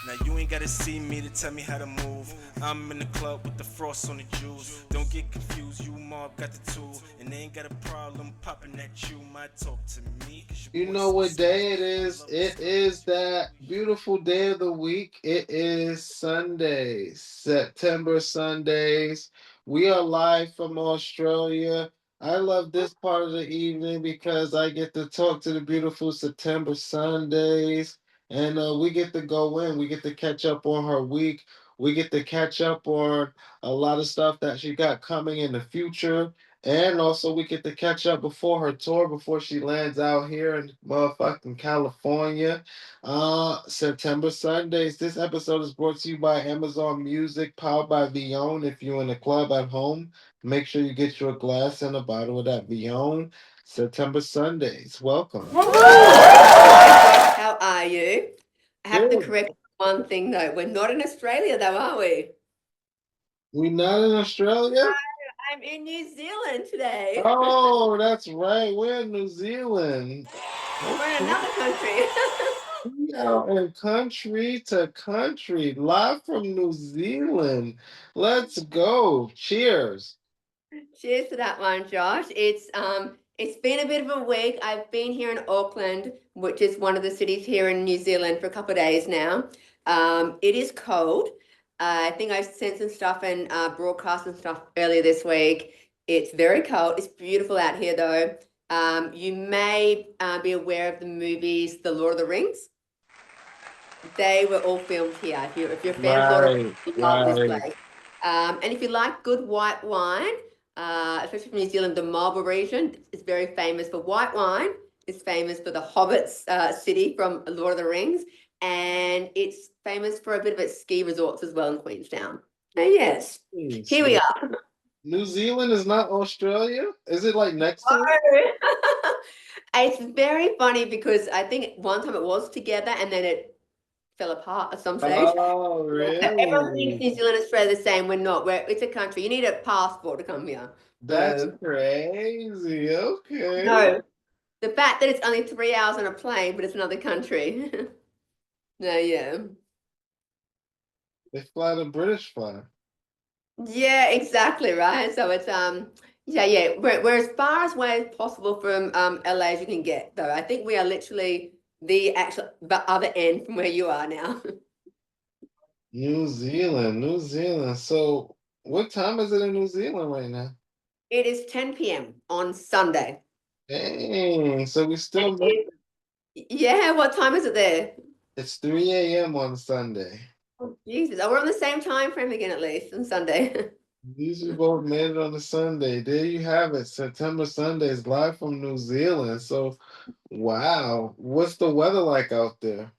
Now you ain't gotta see me to tell me how to move. I'm in the club with the frost on the jewels. Don't get confused, you mob got the tool. And they ain't got a problem popping at you. Might talk to me, cause You your boy know so what day it skilled. I is? love the It story is that you that always beautiful day of the week. It is Sunday, September Sundays. We are live from Australia. I love this part of the evening because I get to talk to the beautiful September Sundays, and we get to go in. We get to catch up on her week. We get to catch up on a lot of stuff that she got coming in the future. And also, we get to catch up before her tour, before she lands out here in motherfucking California. September Sundays. This episode is brought to you by Amazon Music, powered by Vion. If you're in the club at home, make sure you get your glass and a bottle of that Vion. September Sundays. Welcome. Hi, Josh. How are you? I have to Good. correct one thing though. We're not in Australia though, are we? We not in Australia? I'm in New Zealand today. Oh, that's right. We're in New Zealand. We're in Okay. another country. We out in country to country, live from New Zealand. Let's go. Cheers. Cheers to that one, Josh. It's been a bit of a week. I've been here in Auckland, which is one of the cities here in New Zealand for a couple of days now. It is cold. I think I sent some stuff and broadcast and stuff earlier this week. It's very cold. It's beautiful out here though. You may be aware of the movies The Lord of the Rings. They were all filmed here. If you're a fan of Lord of the Right, Rings, you love this right. place. And if you like good white wine, especially from New Zealand, the Marlborough region is very famous for white wine. It's famous for the Hobbits city from Lord of the Rings, and it's famous for a bit of its ski resorts as well in Queenstown. Oh yes, Nice. here we are. New Zealand is not Australia? Is it like next to it? It's very funny because I think one time it was together and then it fell apart at some stage. Oh, Everyone thinks really? New Zealand and Australia are the same. We're not. It's a country. You need a passport to come here. That's So crazy. Okay. no, the fact that it's only 3 hours on a plane, but it's another country. No, yeah, They fly the British flag. yeah, exactly right. So it's yeah. We're as far as away as possible from LA as you can get, though. I think we are literally the other end from where you are now. New Zealand, New Zealand. So, what time is it in New Zealand right now? It is 10 p.m. on Sunday. Dang. So we And still yeah, what time is it there? it's 3 a.m. on Sunday. Oh, Jesus. Oh, we're on the same time frame again, at least on Sunday. These we both made it on a Sunday. There you have it. September Sundays live from New Zealand. So, wow. What's the weather like out there?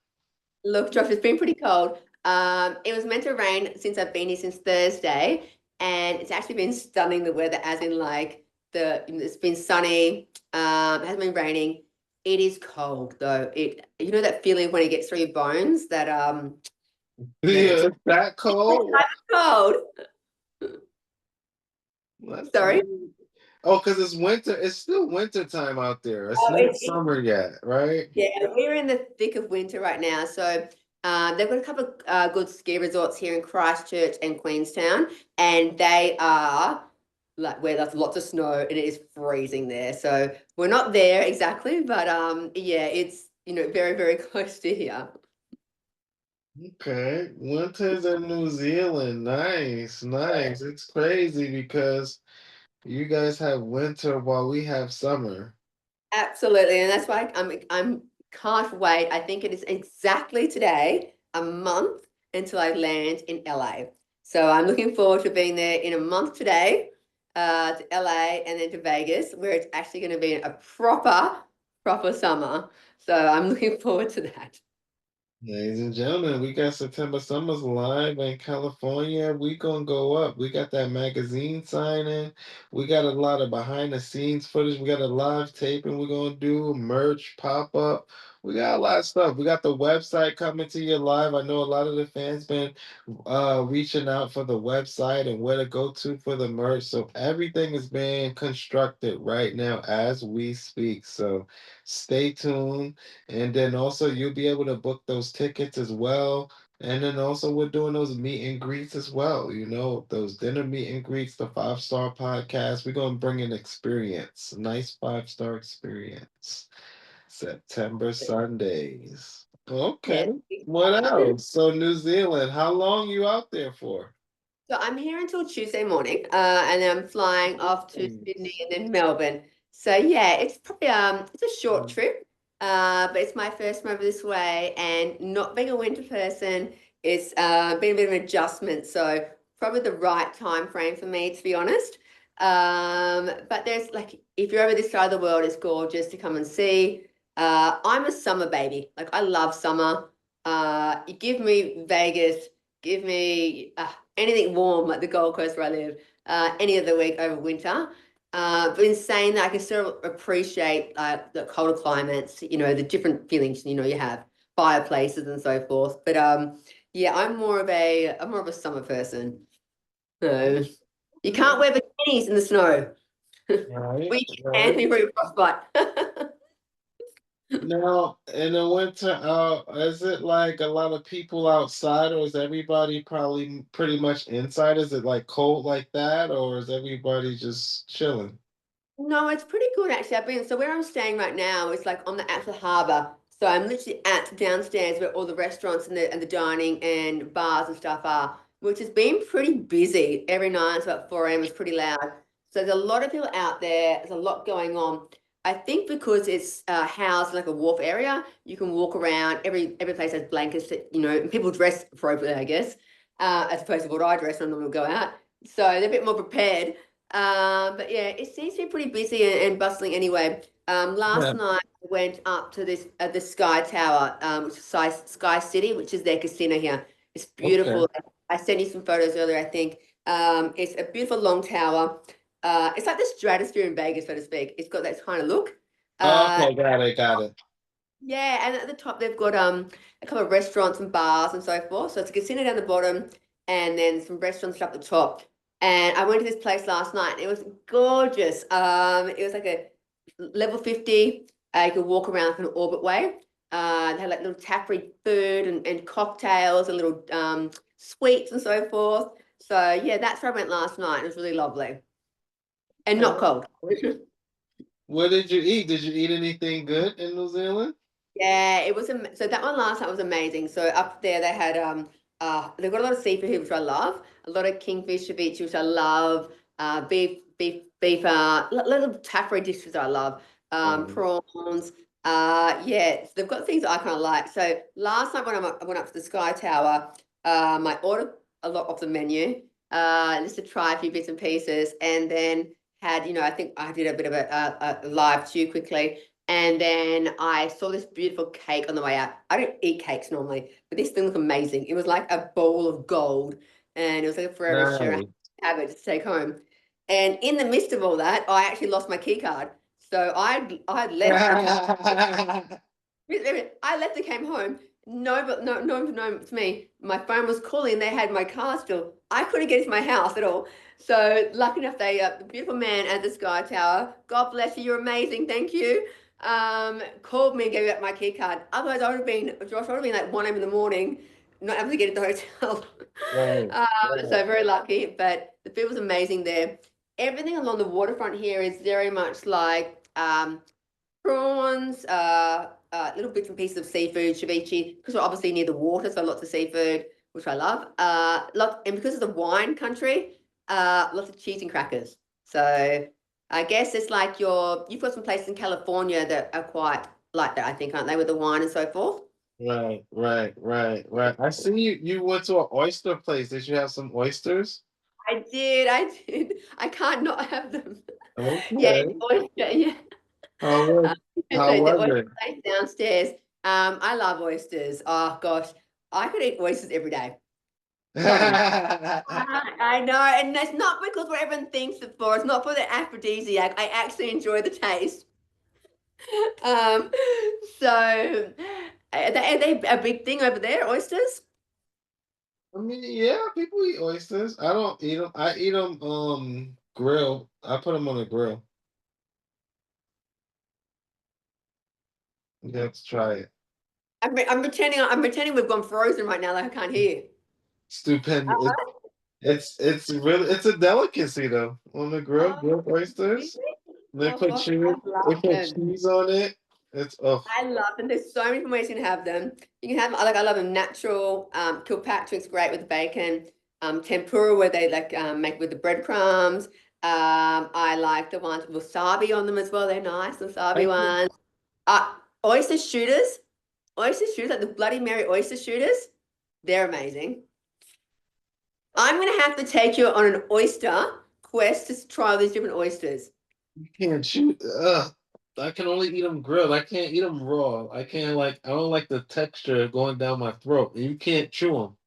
Look, Josh, it's been pretty cold. It was meant to rain since I've been here since Thursday, and it's actually been stunning the weather, as in like it's been sunny, it hasn't been raining. It is cold though. You know that feeling when it gets through your bones that it's Yeah, it's that cold? cold. That's Sorry. really... Oh, because it's winter. It's still winter time out there. It's Oh, not summer yet, right? yeah, we're in the thick of winter right now. So they've got a couple of good ski resorts here in Christchurch and Queenstown, and they are like where there's lots of snow and it is freezing there. So we're not there exactly, but yeah, it's very, very close to here. Okay. Winters in New Zealand. Nice, nice. It's crazy because you guys have winter while we have summer. Absolutely, and that's why I'm can't wait. I think it is exactly today, a month until I land in LA. So I'm looking forward to being there in a month today, to LA and then to Vegas, where it's actually going to be a proper summer. So I'm looking forward to that. Ladies and gentlemen, we got September Summers live in California. We gonna go up. We got that magazine signing. We got a lot of behind the scenes footage. We got a live taping we're gonna do, merch, pop up. We got a lot of stuff. We got the website coming to you live. I know a lot of the fans been reaching out for the website and where to go to for the merch. So everything is being constructed right now as we speak. So stay tuned. And then also you'll be able to book those tickets as well And then also we're doing those meet and greets as well. Those dinner meet and greets, the 5-star podcast. We're gonna bring an experience, a nice 5-star experience. September Sundays. Okay. Yes. What else? So New Zealand, how long you out there for? So I'm here until Tuesday morning, and then I'm flying off to Sydney Nice. and then Melbourne. So yeah, it's probably it's a short trip, but it's my first time over this way, and not being a winter person, it's been a bit of an adjustment. So probably the right time frame for me, to be honest. But there's like if you're over this side of the world, it's gorgeous to come and see. I'm a summer baby. Like I love summer. You give me Vegas, give me anything warm like the Gold Coast where I live, any of the week over winter. But in saying that, I can still appreciate the colder climates, the different feelings, you have fireplaces and so forth. But yeah, I'm more of a summer person. So you can't wear bikinis in the snow. Right, We can, right. you bring a frostbite. Now, in the winter, is it like a lot of people outside, or is everybody probably pretty much inside? Is it like cold like that, or is everybody just chilling? No, it's pretty good actually. So where I'm staying right now is like on the actual harbour. So I'm literally at downstairs where all the restaurants and the dining and bars and stuff are, which has been pretty busy. Every night it's about 4 a.m. It's pretty loud. So there's a lot of people out there. There's a lot going on. I think because it's housed in like a wharf area, you can walk around. Every place has blankets that, and people dress appropriately, I guess, as opposed to what I dress when I normally go out. So they're a bit more prepared. But yeah, it seems to be pretty busy and bustling anyway. Last Yeah. night I went up to this the Sky Tower, which is Sky City, which is their casino here. It's Okay. beautiful. I sent you some photos earlier, I think. It's a beautiful long tower. It's like the stratosphere in Vegas, so to speak. It's got that kind of look. Uh, Okay, got it, got it. yeah, and at the top they've got a couple of restaurants and bars and so forth. So it's a casino down the bottom, and then some restaurants up the top. And I went to this place last night. And it was gorgeous. It was like a level 50. You could walk around like an orbit way. They had like little taproot food and cocktails and little sweets and so forth. So yeah, that's where I went last night. It was really lovely and not Okay. cold. What did you eat? Did you eat anything good in New Zealand? Yeah, it was so that one last night was amazing. So up there they had they've got a lot of seafood here, which I love. A lot of kingfish ceviche, which I love. Beef, little taffy dishes I love. Um, Prawns. Yeah, so they've got things I kind of like. So last night when I went up to the Sky Tower, I ordered a lot off the menu, just to try a few bits and pieces, and then had, I think I did a bit of a live too quickly. And then I saw this beautiful cake on the way out. I don't eat cakes normally, but this thing looked amazing. It was like a bowl of gold, and it was like a forever sure nice. have it to take home. And in the midst of all that, I actually lost my key card. So I left and I left and came home. No, but no, it's me. My phone was calling. They had my car still. I couldn't get into my house at all. So lucky enough, the beautiful man at the Sky Tower. God bless you. You're amazing. Thank you. Called me and gave me back my key card. Otherwise, Josh, I would have been like 1 a.m. in the morning, not able to get into the hotel. Right, So right. very lucky. But the food was amazing there. Everything along the waterfront here is very much like prawns, little bits and pieces of seafood, ceviche, because we're obviously near the water, so lots of seafood, which I love. And because it's a wine country, lots of cheese and crackers. So I guess it's like you've got some places in California that are quite like that, I think, aren't they, with the wine and so forth? Right, right, right, right. I see you went to an oyster place. Did you have some oysters? I did. I can't not have them. Yeah, Okay. oyster, yeah. How was Um, so how the was oyster it? place downstairs. I love oysters. Oh gosh, I could eat oysters every day. Totally. I know, and that's not because what everyone thinks it for. It's not for the aphrodisiac. I actually enjoy the taste. Um, so are they a big thing over there, oysters? I mean, yeah, people eat oysters. I don't eat them. I eat them grilled. I put them on a grill. You have to try it. I'm pretending we've gone frozen right now, like I can't hear. Stupendous. It's a delicacy though. On the grill, Oh, grilled really? oysters. They Oh put gosh, cheese. I They love put them. cheese on it. It's oh. I love them. There's so many different ways you can have them. You can have I love them natural. Kilpatrick's great with the bacon. Tempura where they like make with the breadcrumbs. I like the ones with wasabi on them as well. They're nice, the wasabi ones. Uh, oyster shooters. Oyster shooters, like the Bloody Mary oyster shooters. They're amazing. I'm gonna have to take you on an oyster quest to try all these different oysters. You can't chew. I can only eat them grilled. I can't eat them raw. I can't like. I don't like the texture going down my throat. You can't chew them.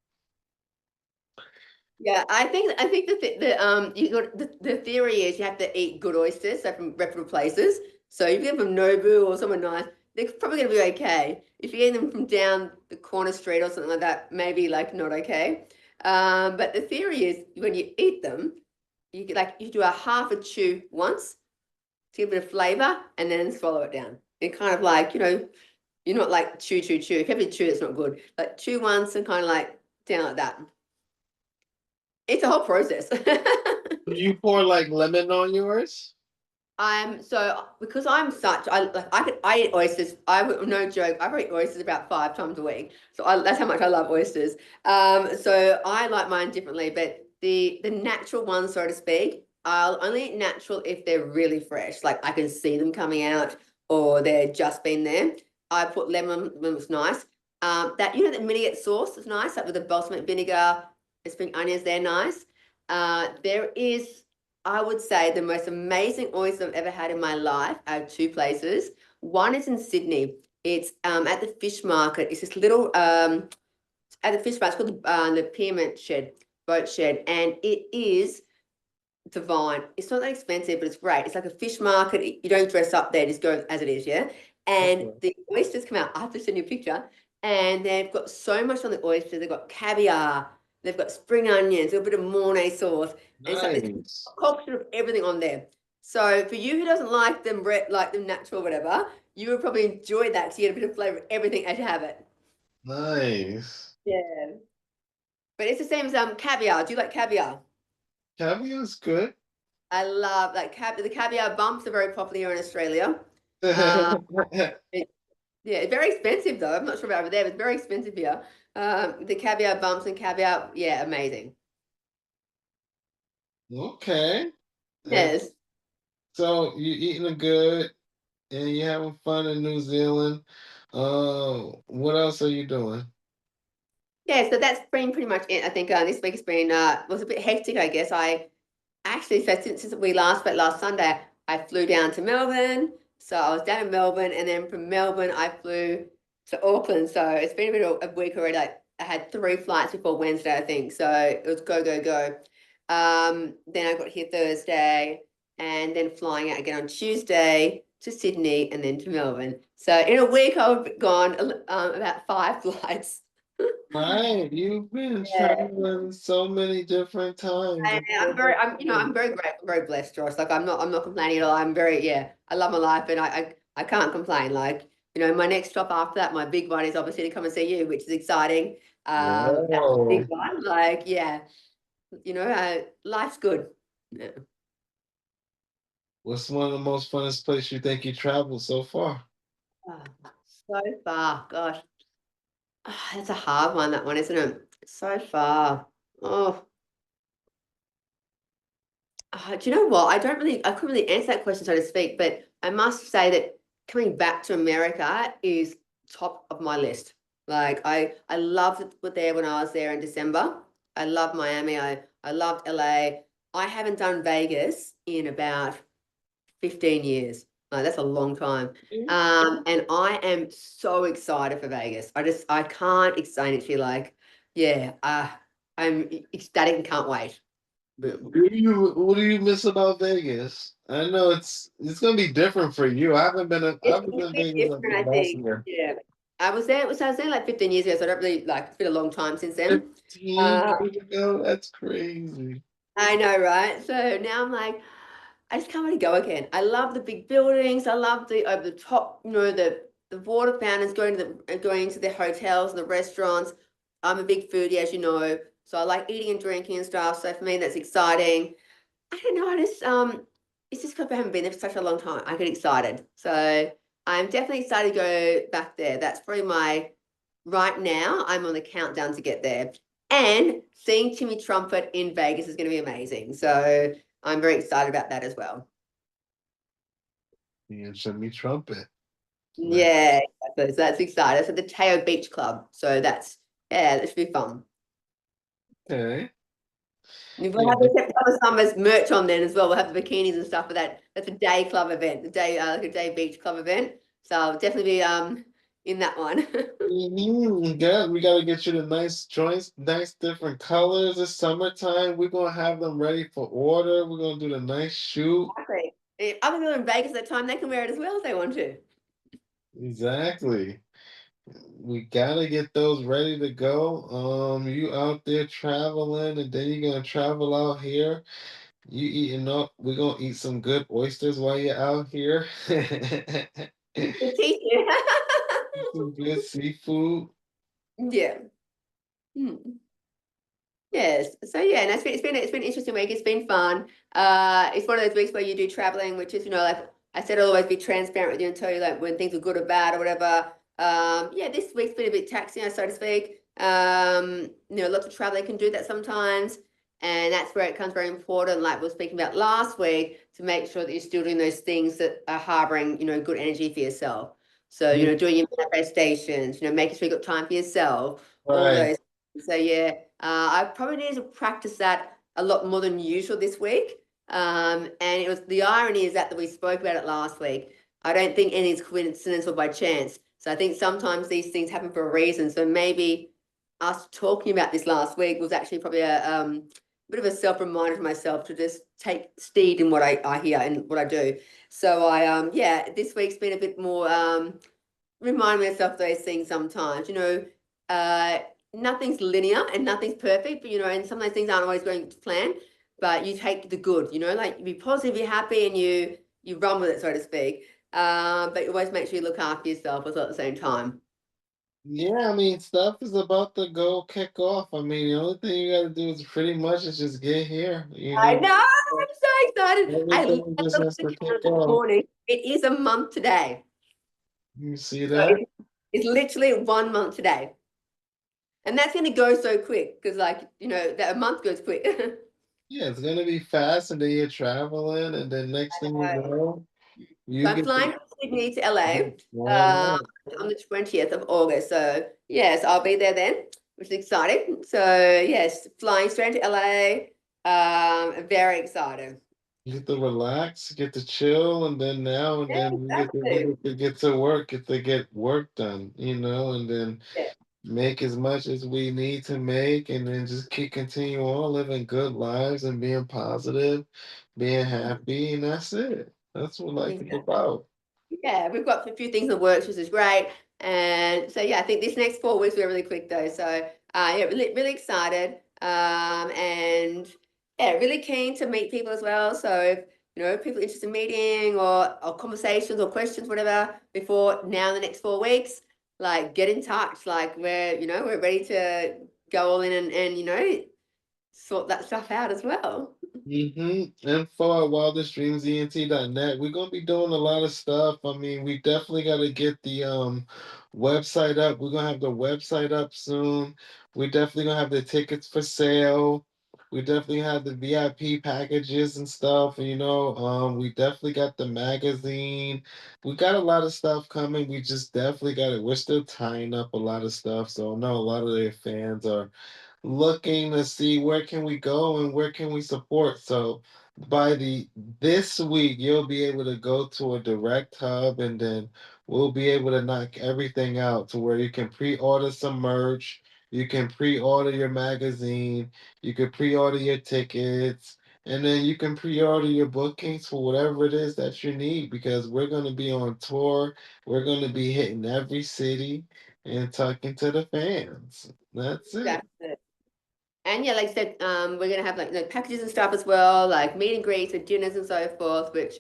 Yeah, I think the theory is you have to eat good oysters, so from reputable places. So if you get them from Nobu or somewhere nice, they're probably gonna be okay. If you get them from down the corner street or something like that, maybe like not okay. But the theory is when you eat them, you get like you do a half a chew once to get a bit of flavor and then swallow it down. It kind of like, you're not like chew, chew, chew. If you have to chew, it's not good. Like chew once and kind of like down like that. It's a whole process. Do you pour like lemon on yours? So because I'm such I eat oysters. No joke. I eat oysters about 5 times a week. So that's how much I love oysters. So I like mine differently, but the natural ones, so to speak, I'll only eat natural if they're really fresh. Like I can see them coming out or they're just been there. I put lemon, lemon's nice. That the mignonette sauce is nice, like with the balsamic vinegar, the spring onions, they're nice. There is I would say the most amazing oyster I've ever had in my life are two places. One is in Sydney. It's at the fish market. It's this little at the fish market. It's called the Pyramid Shed, Boat Shed, and it is divine. It's not that expensive, but it's great. It's like a fish market. You don't dress up there; just go as it is, yeah. And Okay. the oysters come out. I have to send you a picture. And they've got so much on the oyster. They've got caviar. They've got spring onions, a little bit of Mornay sauce, and it's Nice. a cocktail of everything on there. So for you who doesn't like them, like them natural, whatever, you would probably enjoy that because you get a bit of flavor of everything as you have it. Nice. Yeah. But it's the same as caviar. Do you like caviar? Caviar's good. I love like the caviar bumps are very popular here in Australia. Uh, yeah, very expensive though. I'm not sure about over there, but it's very expensive here. The caviar bumps and caviar, yeah, amazing. Okay. And Yes. so you eating a good and you having fun in New Zealand. What else are you doing? Yeah, so that's been pretty much it. I think this week has been was a bit hectic, I guess. I actually so since we last spoke last Sunday, I flew down to Melbourne. So I was down in Melbourne, and then from Melbourne I flew to Auckland. So it's been a bit of a week already. Like, I had 3 flights before Wednesday, I think. So it was go, go, go. Then I got here Thursday, and then flying out again on Tuesday to Sydney, and then to Melbourne. So in a week I've gone about 5 flights. Right, you've been Yeah. traveling so many different times. And so much I'm fun. very grateful, very blessed, Josh. Like I'm not complaining at all. I'm very, yeah, I love my life and I can't complain. Like, my next stop after that, my big one is obviously to come and see you, which is exciting. That's a big Whoa. one. Like, yeah, life's good. Yeah. What's one of the most funnest places you think you traveled so far? Ah, so far, gosh. That's a hard one, that one, isn't it? So far. Oh, do you know what? I couldn't really answer that question, so to speak, but I must say that coming back to America is top of my list. Like I loved it there when I was there in December. I love Miami. I loved LA. I haven't done Vegas in about 15 years. Like, that's a long time. And I am so excited for Vegas. I can't explain it to you. Like, yeah, I'm ecstatic and can't wait. What do you miss about Vegas? I know it's gonna be different for you. It's, I haven't it's been a bit to Vegas different, until I last think. year. Yeah. I was there like 15 years ago, so I don't really like it's been a long time since then. 15 Uh, years ago? That's crazy. I know, right? So now I'm like, I just can't really go again. I love the big buildings. I love the over the top, the the water fountains, going to the hotels and the restaurants. I'm a big foodie, as you know, so I like eating and drinking and stuff. So for me, that's exciting. I don't know, it's just because I haven't been there for such a long time. I get excited. So I'm definitely excited to go back there. That's probably right now, I'm on the countdown to get there. And seeing Timmy Trumpet in Vegas is going to be amazing. So I'm very excited about that as well. And Jimmy Trumpet. Yeah, exactly. So that's exciting. So the Teo Beach Club. So that should be fun. Okay. We'll Yeah. have the September Summers merch on then as well. We'll have the bikinis and stuff for that. That's a day club event, like a day beach club event. So I'll definitely be in that one. Good. We gotta get you the nice joints, nice different colors. It's summertime. We're gonna have them ready for order. We're gonna do the nice shoot. Exactly. If other people in Vegas at the time, they can wear it as well if they want to. Exactly. We gotta get those ready to go. You out there traveling, and then you're gonna travel out here. You eating up. We're gonna eat some good oysters while you're out here. The t-shirt. Some good seafood. Yeah. Hmm. Yes. So yeah, and it's been an interesting week. It's been fun. It's one of those weeks where you do traveling, which is, like I said, I'll always be transparent with you and tell you like when things are good or bad or whatever. Yeah, this week's been a bit taxing, so to speak. Lots of traveling can do that sometimes. And that's where it becomes very important, like we were speaking about last week, to make sure that you're still doing those things that are harboring, good energy for yourself. So, Yeah, doing your manifestations, making sure you got time for yourself, all right. those. So yeah, I probably need to practice that a lot more than usual this week. And it was the irony is that we spoke about it last week. I don't think any is coincidence or by chance. So I think sometimes these things happen for a reason. So maybe us talking about this last week was actually probably a bit of a self reminder to myself to just take steed in what I hear and what I do. So this week's been a bit more remind myself those things sometimes. Nothing's linear and nothing's perfect, but and some of those things aren't always going to plan, but you take the good, like you be positive, you're happy, and you run with it, so to speak. But you always make sure you look after yourself as well at the same time. Yeah, I mean, stuff is about to go kick off. I mean, the only thing you gotta do is pretty much is just get here. I know, I'm so excited. I Everything looked just at has the to calendar kick this off. morning. It is a month today. You see So that? it's literally 1 month today. And that's going to go so quick because, that a month goes quick. Yeah, it's gonna be fast, and then you're traveling, and then next thing you know, So you I'm get flying to from Sydney to LA flying uh, out. on the 20th of August. So, yes, I'll be there then, which is exciting. So, yes, flying straight to LA. Very excited. You get to relax, get to chill, and then now and Yeah, then exactly. we get to work, get to get work done, and then Yeah, make as much as we need to make, and then just keep continue on living good lives and being positive, being happy, and that's it. That's what life is exactly. about. Yeah, we've got a few things in the works, which is great. And so, yeah, I think this next 4 weeks we're really quick though. So, yeah, really, really excited. And yeah, really keen to meet people as well. So, if people interested in meeting or conversations or questions, whatever, before now in the next 4 weeks, like get in touch. Like we're ready to go all in and sort that stuff out as well. Info at wildestdreamsent.net. We're gonna be doing a lot of stuff. I mean, we definitely gotta get the website up. We're gonna have the website up soon. We definitely gonna have the tickets for sale. We definitely have the VIP packages and stuff. We definitely got the magazine. We got a lot of stuff coming. We just definitely got it. We're still tying up a lot of stuff. So I know a lot of their fans are looking to see where can we go and where can we support. So by the this week you'll be able to go to a direct hub, and then we'll be able to knock everything out to where you can pre-order some merch, you can pre-order your magazine, you can pre-order your tickets, and then you can pre-order your bookings for whatever it is that you need, because we're going to be on tour. We're going to be hitting every city and talking to the fans. That's it. That's it. And yeah, like I said, we're gonna have like packages and stuff as well, like meet and greets and dinners and so forth, which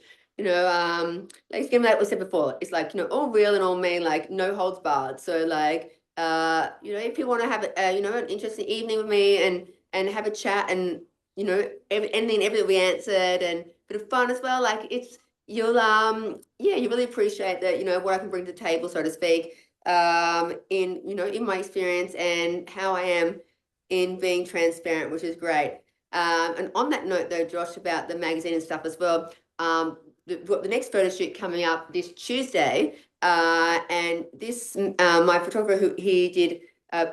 like again, like we said before, it's like, all real and all mean, like no holds barred. So like, if you want to have an interesting evening with me and have a chat and anything and everything we answered and a bit of fun as well, like you really appreciate that, what I can bring to the table, so to speak, in my experience and how I am in being transparent, which is great. And on that note though, Josh, about the magazine and stuff as well, the next photo shoot coming up this Tuesday, and this my photographer, who he did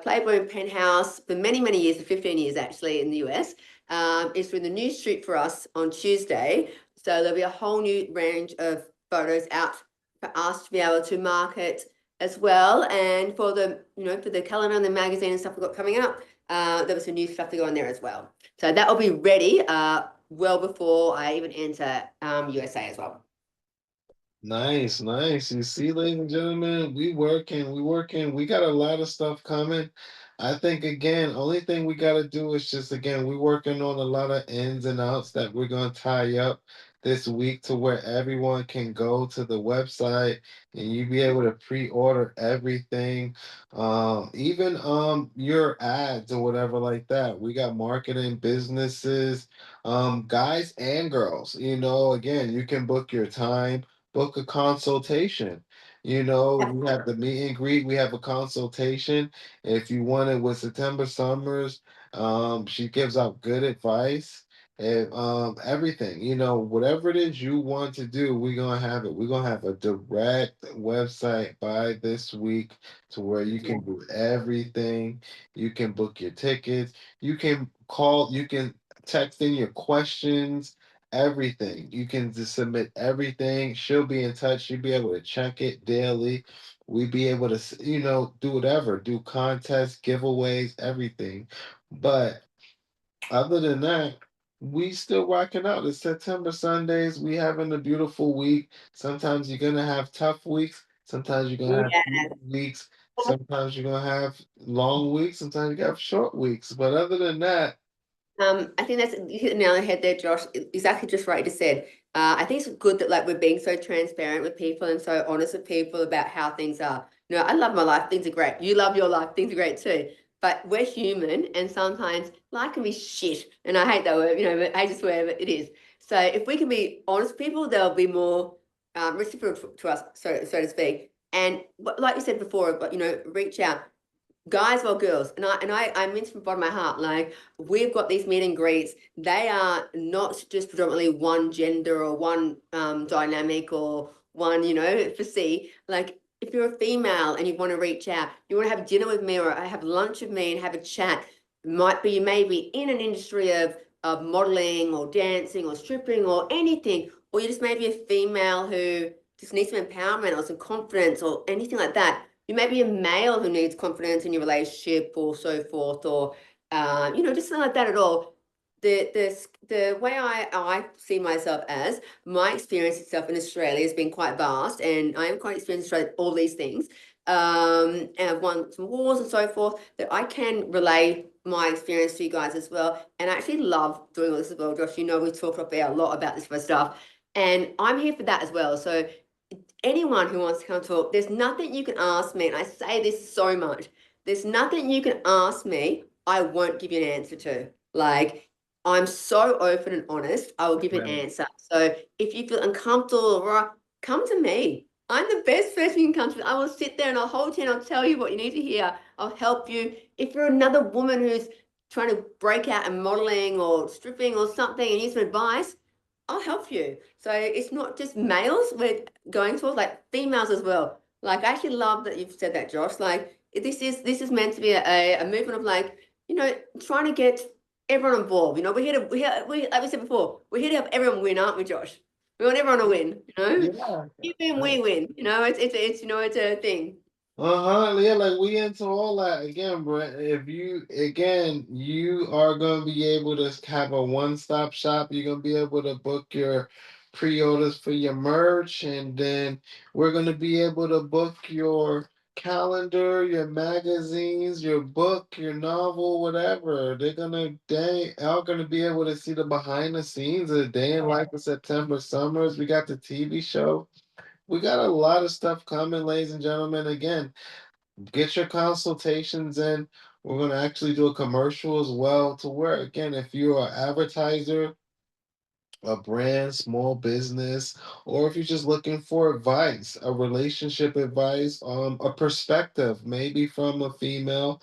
Playboy and Penthouse for many, many years, for 15 years actually in the US, is doing the new shoot for us on Tuesday. So there'll be a whole new range of photos out for us to be able to market as well. And for the calendar and the magazine and stuff we've got coming up, there was some new stuff to go on there as well. So that will be ready well before I even enter USA as well. Nice, nice. You see, ladies and gentlemen, we got a lot of stuff coming. I think again, only thing we gotta do is just again, we're working on a lot of ins and outs that we're gonna tie up this week to where everyone can go to the website and you be able to pre-order everything. Even your ads or whatever like that. We got marketing businesses, guys and girls. Again, you can book your time, book a consultation. We have the meet and greet, we have a consultation. If you want it with September Summers, she gives out good advice and everything. Whatever it is you want to do, we're gonna have it. We're gonna have a direct website by this week to where you can do everything. You can book your tickets, you can call, you can text in your questions, everything. You can just submit everything. She'll be in touch. She'll be able to check it daily. We be able to, do whatever, do contests, giveaways, everything. But other than that, we still rocking out. It's September Sundays. We having a beautiful week. Sometimes you're gonna have tough weeks. Sometimes you're gonna have Yeah. easy weeks. Sometimes you're gonna have long weeks. Sometimes you have short weeks. But other than that, I think that's you hit the nail on the head there, Josh. Exactly just right. You said. I think it's good that like we're being so transparent with people and so honest with people about how things are. I love my life. Things are great. You love your life. Things are great too. But we're human, and sometimes life can be shit. And I hate that word. But I just swear, but it is. So if we can be honest with people, they'll be more reciprocal to us, so to speak. And like you said before, but reach out, guys or girls, and I mean from the bottom of my heart, like we've got these meet and greets. They are not just predominantly one gender or one dynamic or one, physique. Like if you're a female and you want to reach out, you want to have dinner with me or have lunch with me and have a chat. Might be you may be in an industry of modeling or dancing or stripping or anything, or you just may be a female who just needs some empowerment or some confidence or anything like that. You may be a male who needs confidence in your relationship or so forth, or just something like that at all. The way I see myself as my experience itself in Australia has been quite vast, and I am quite experienced in Australia, all these things. And I've won some wars and so forth, that I can relay my experience to you guys as well. And I actually love doing all this as well, Josh. We talk about a lot about this kind of stuff, and I'm here for that as well. So anyone who wants to come talk, there's nothing you can ask me, and I say this so much, there's nothing you can ask me I won't give you an answer to. Like, I'm so open and honest, I will give you an right. answer. So if you feel uncomfortable, come to me. I'm the best person you can come to. I will sit there and I'll hold you and I'll tell you what you need to hear. I'll help you. If you're another woman who's trying to break out in modeling or stripping or something and need some advice, I'll help you. So it's not just males we're going towards, like females as well. Like I actually love that you've said that, Josh. Like this is meant to be a movement of like, trying to get everyone involved. We're here to we like we said before, we're here to help everyone win, aren't we, Josh? We want everyone to win, Yeah. You win, we win. It's a thing. Uh-huh. Yeah, like we into all that again, Brett. If you again, you are gonna be able to have a one-stop shop. You're gonna be able to book your pre-orders for your merch, and then we're gonna be able to book your calendar, your magazines, your book, your novel, whatever. They are gonna be able to see the behind the scenes of the day in life of September Summers. We got the TV show. We got a lot of stuff coming, ladies and gentlemen. Again, get your consultations in. We're gonna actually do a commercial as well to where again, if you're an advertiser, a brand, small business, or if you're just looking for advice, a relationship advice, a perspective, maybe from a female,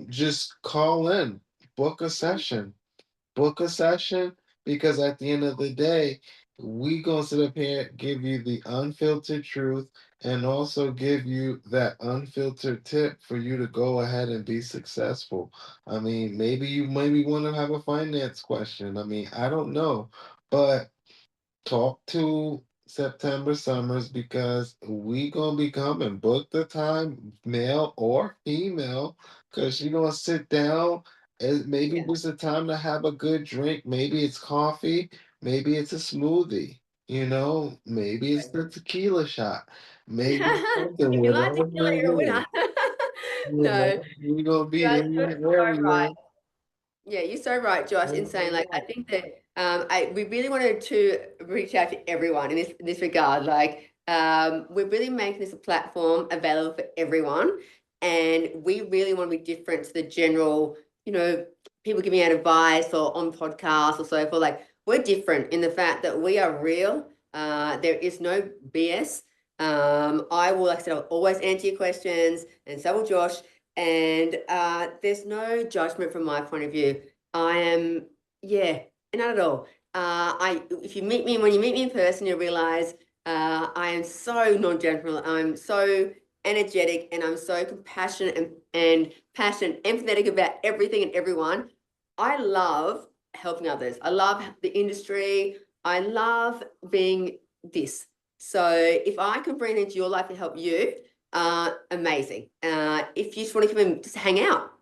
just call in, book a session, book a session, because at the end of the day, we gonna sit up here, give you the unfiltered truth, and also give you that unfiltered tip for you to go ahead and be successful. I mean, maybe you maybe want to have a finance question. I mean, I don't know, but talk to September Summers because we gonna be coming. Book the time, male or female, because she gonna sit down. And maybe Yeah. it's a time to have a good drink. Maybe it's coffee. Maybe it's a smoothie. Maybe it's the tequila shot. Maybe it's something. If you like Whatever tequila, it you're a winner. is, No, we gonna be you're in so your right. area. Yeah, you're so right, Josh, in saying like I think that we really wanted to reach out to everyone in this regard. Like we're really making this a platform available for everyone, and we really want to be different to the general, people giving out advice or on podcasts or so forth. Like we're different in the fact that we are real. There is no BS. I will, like I said, I'll always answer your questions, and so will Josh. And there's no judgment from my point of view. I am, yeah, not at all. If you meet me, when you meet me in person, you'll realize I am so non-judgmental. I'm so energetic, and I'm so compassionate and passionate, empathetic about everything and everyone. I love helping others. I love the industry. I love being this. So if I can bring it into your life and help you, amazing. If you just want to come and just hang out,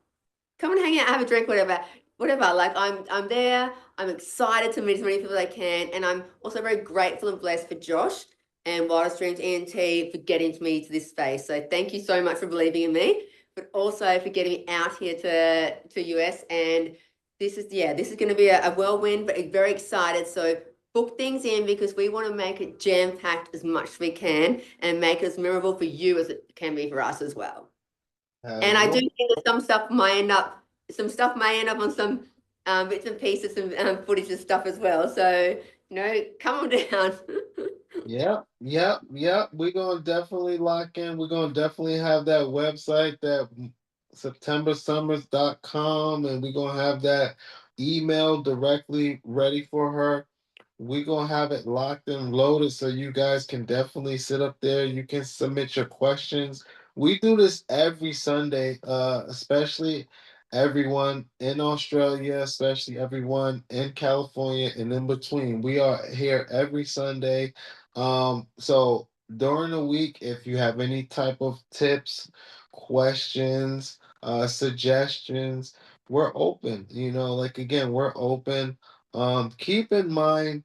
come and hang out, have a drink, whatever. Like I'm there. I'm excited to meet as many people as I can, and I'm also very grateful and blessed for Josh and Wildest Dreams ENT for getting me to this space. So thank you so much for believing in me, but also for getting me out here to US. And this is going to be a whirlwind, but very excited. So book things in because we want to make it jam packed as much as we can and make it as memorable for you as it can be for us as well. Have And I do one. think that some stuff may end up on some bits and pieces and footage and stuff as well. So, come on down. Yep, yep, yep. We're gonna definitely lock in. We're gonna definitely have that website, that septembersummers.com, and we're gonna have that email directly ready for her. We're gonna have it locked and loaded so you guys can definitely sit up there. You can submit your questions. We do this every Sunday, especially everyone in Australia, especially everyone in California and in between. We are here every Sunday, so during the week, if you have any type of tips, questions, suggestions, we're open. Like again, we're open. Keep in mind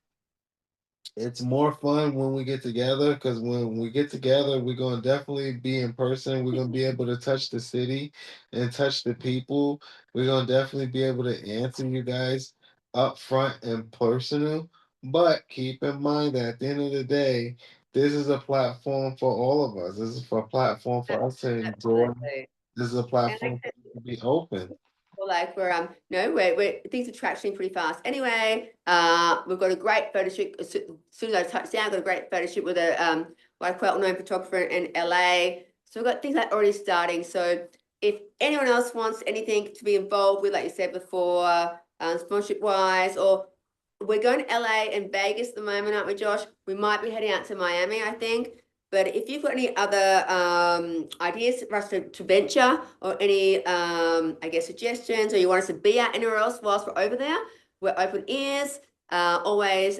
it's more fun when we get together because when we get together, we're going to definitely be in person. We're going to be able to touch the city and touch the people. We're going to definitely be able to answer you guys up front and personal. But keep in mind that at the end of the day, this is a platform for all of us. This is a platform for us to enjoy. Absolutely. This is a And platform for us to be open. well, like we're no, we're things are tractioning pretty fast. Anyway, we've got a great photo shoot. As soon as I touch down, I've got a great photo shoot with a like quite well-known photographer in LA. So we've got things like already starting. So if anyone else wants anything to be involved with, like you said before, sponsorship wise, or we're going to LA and Vegas at the moment, aren't we, Josh? We might be heading out to Miami, I think. But if you've got any other ideas for us to venture or any, I guess, suggestions, or you want us to be out anywhere else whilst we're over there, we're open ears. Always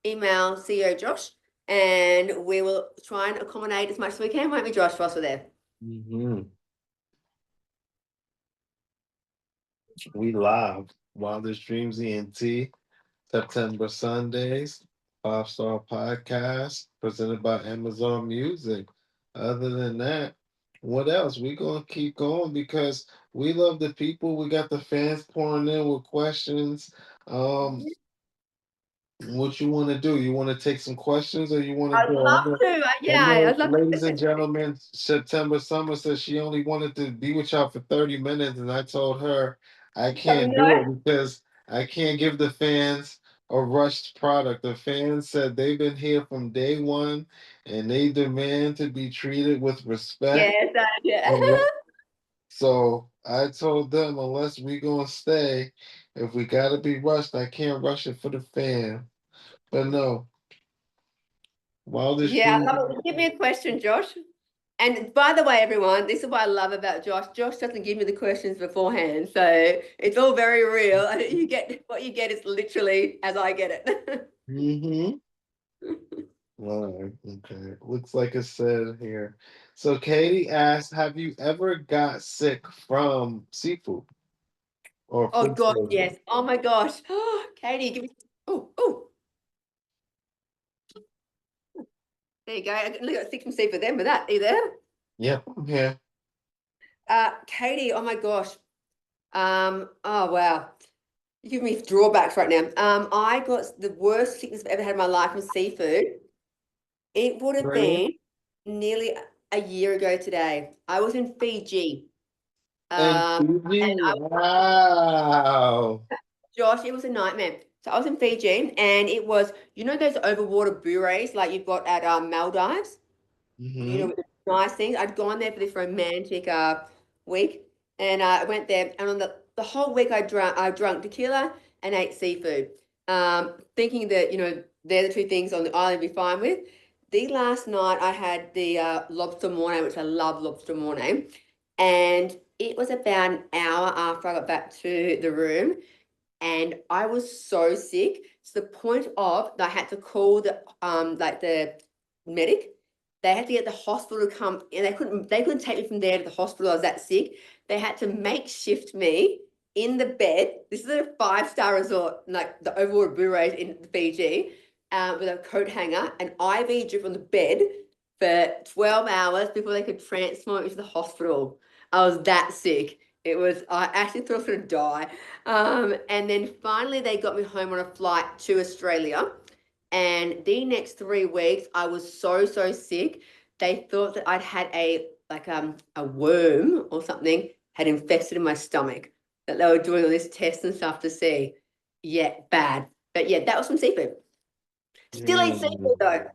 email CEO Josh, and we will try and accommodate as much as we can, won't we, Josh, whilst we're there? Hmm. We live Wildest Dreams ENT. September Sundays, 5 Star Podcast, presented by Amazon Music. Other than that, What else? We gonna keep going because we love the people. We got the fans pouring in with questions. Um, what you want to do? You want to take some questions, or you want to I'd go? love to. I Yeah, know, I'd love to ladies and listen. gentlemen, September Summer says she only wanted to be with y'all for 30 minutes, and I told her I can't do No, it because I can't give the fans a rushed product. The fans said they've been here from day one, and they demand to be treated with respect. yes, yeah. And so I told them, unless we gonna stay, if we gotta be rushed, I can't rush it for the fan. But no, Wildest Yeah, I Dreams. love it. Give me a question, Josh. And by the way, everyone, this is what I love about Josh. Josh doesn't give me the questions beforehand, so it's all very real. You get what you get is literally as I get it. Mm-hmm. All right, okay. Looks like it said here. So Katie asked, have you ever got sick from seafood or Oh food gosh, poisoning? yes. Oh my gosh. Katie, give me. Oh, there you go. I only got 6 and C for them with that. Are you there? Yep, I'm here. Katie, oh my gosh. Oh wow. You give me drawbacks right now. I got the worst sickness I've ever had in my life from seafood. It would have Really? been nearly a year ago today. I was in Fiji. And And Fiji, I, wow. Josh, it was a nightmare. So I was in Fiji and it was, you know, those overwater bures like you've got at Maldives? You know, Mm-hmm. with the nice things. I'd gone there for this romantic week, and I went there, and on the whole week I drunk tequila and ate seafood, thinking that they're the two things on the island I'd be fine with. The last night I had the lobster mornay, which I love lobster mornay, and it was about an hour after I got back to the room and I was so sick to the point of I had to call the like the medic. They had to get the hospital to come and they couldn't take me from there to the hospital. I was that sick. They had to makeshift me in the bed. This is a 5-star resort, like the Overwater Bures in Fiji, with a coat hanger, an IV drip on the bed for 12 hours before they could transport me to the hospital. I was that sick. I actually thought I was going to die. And then finally, they got me home on a flight to Australia. And the next 3 weeks, I was so, so sick. They thought that I'd had a worm or something had infested in my stomach. That they were doing all this tests and stuff to see. Yeah, bad. But yeah, that was some seafood. Still eat seafood Mm, though.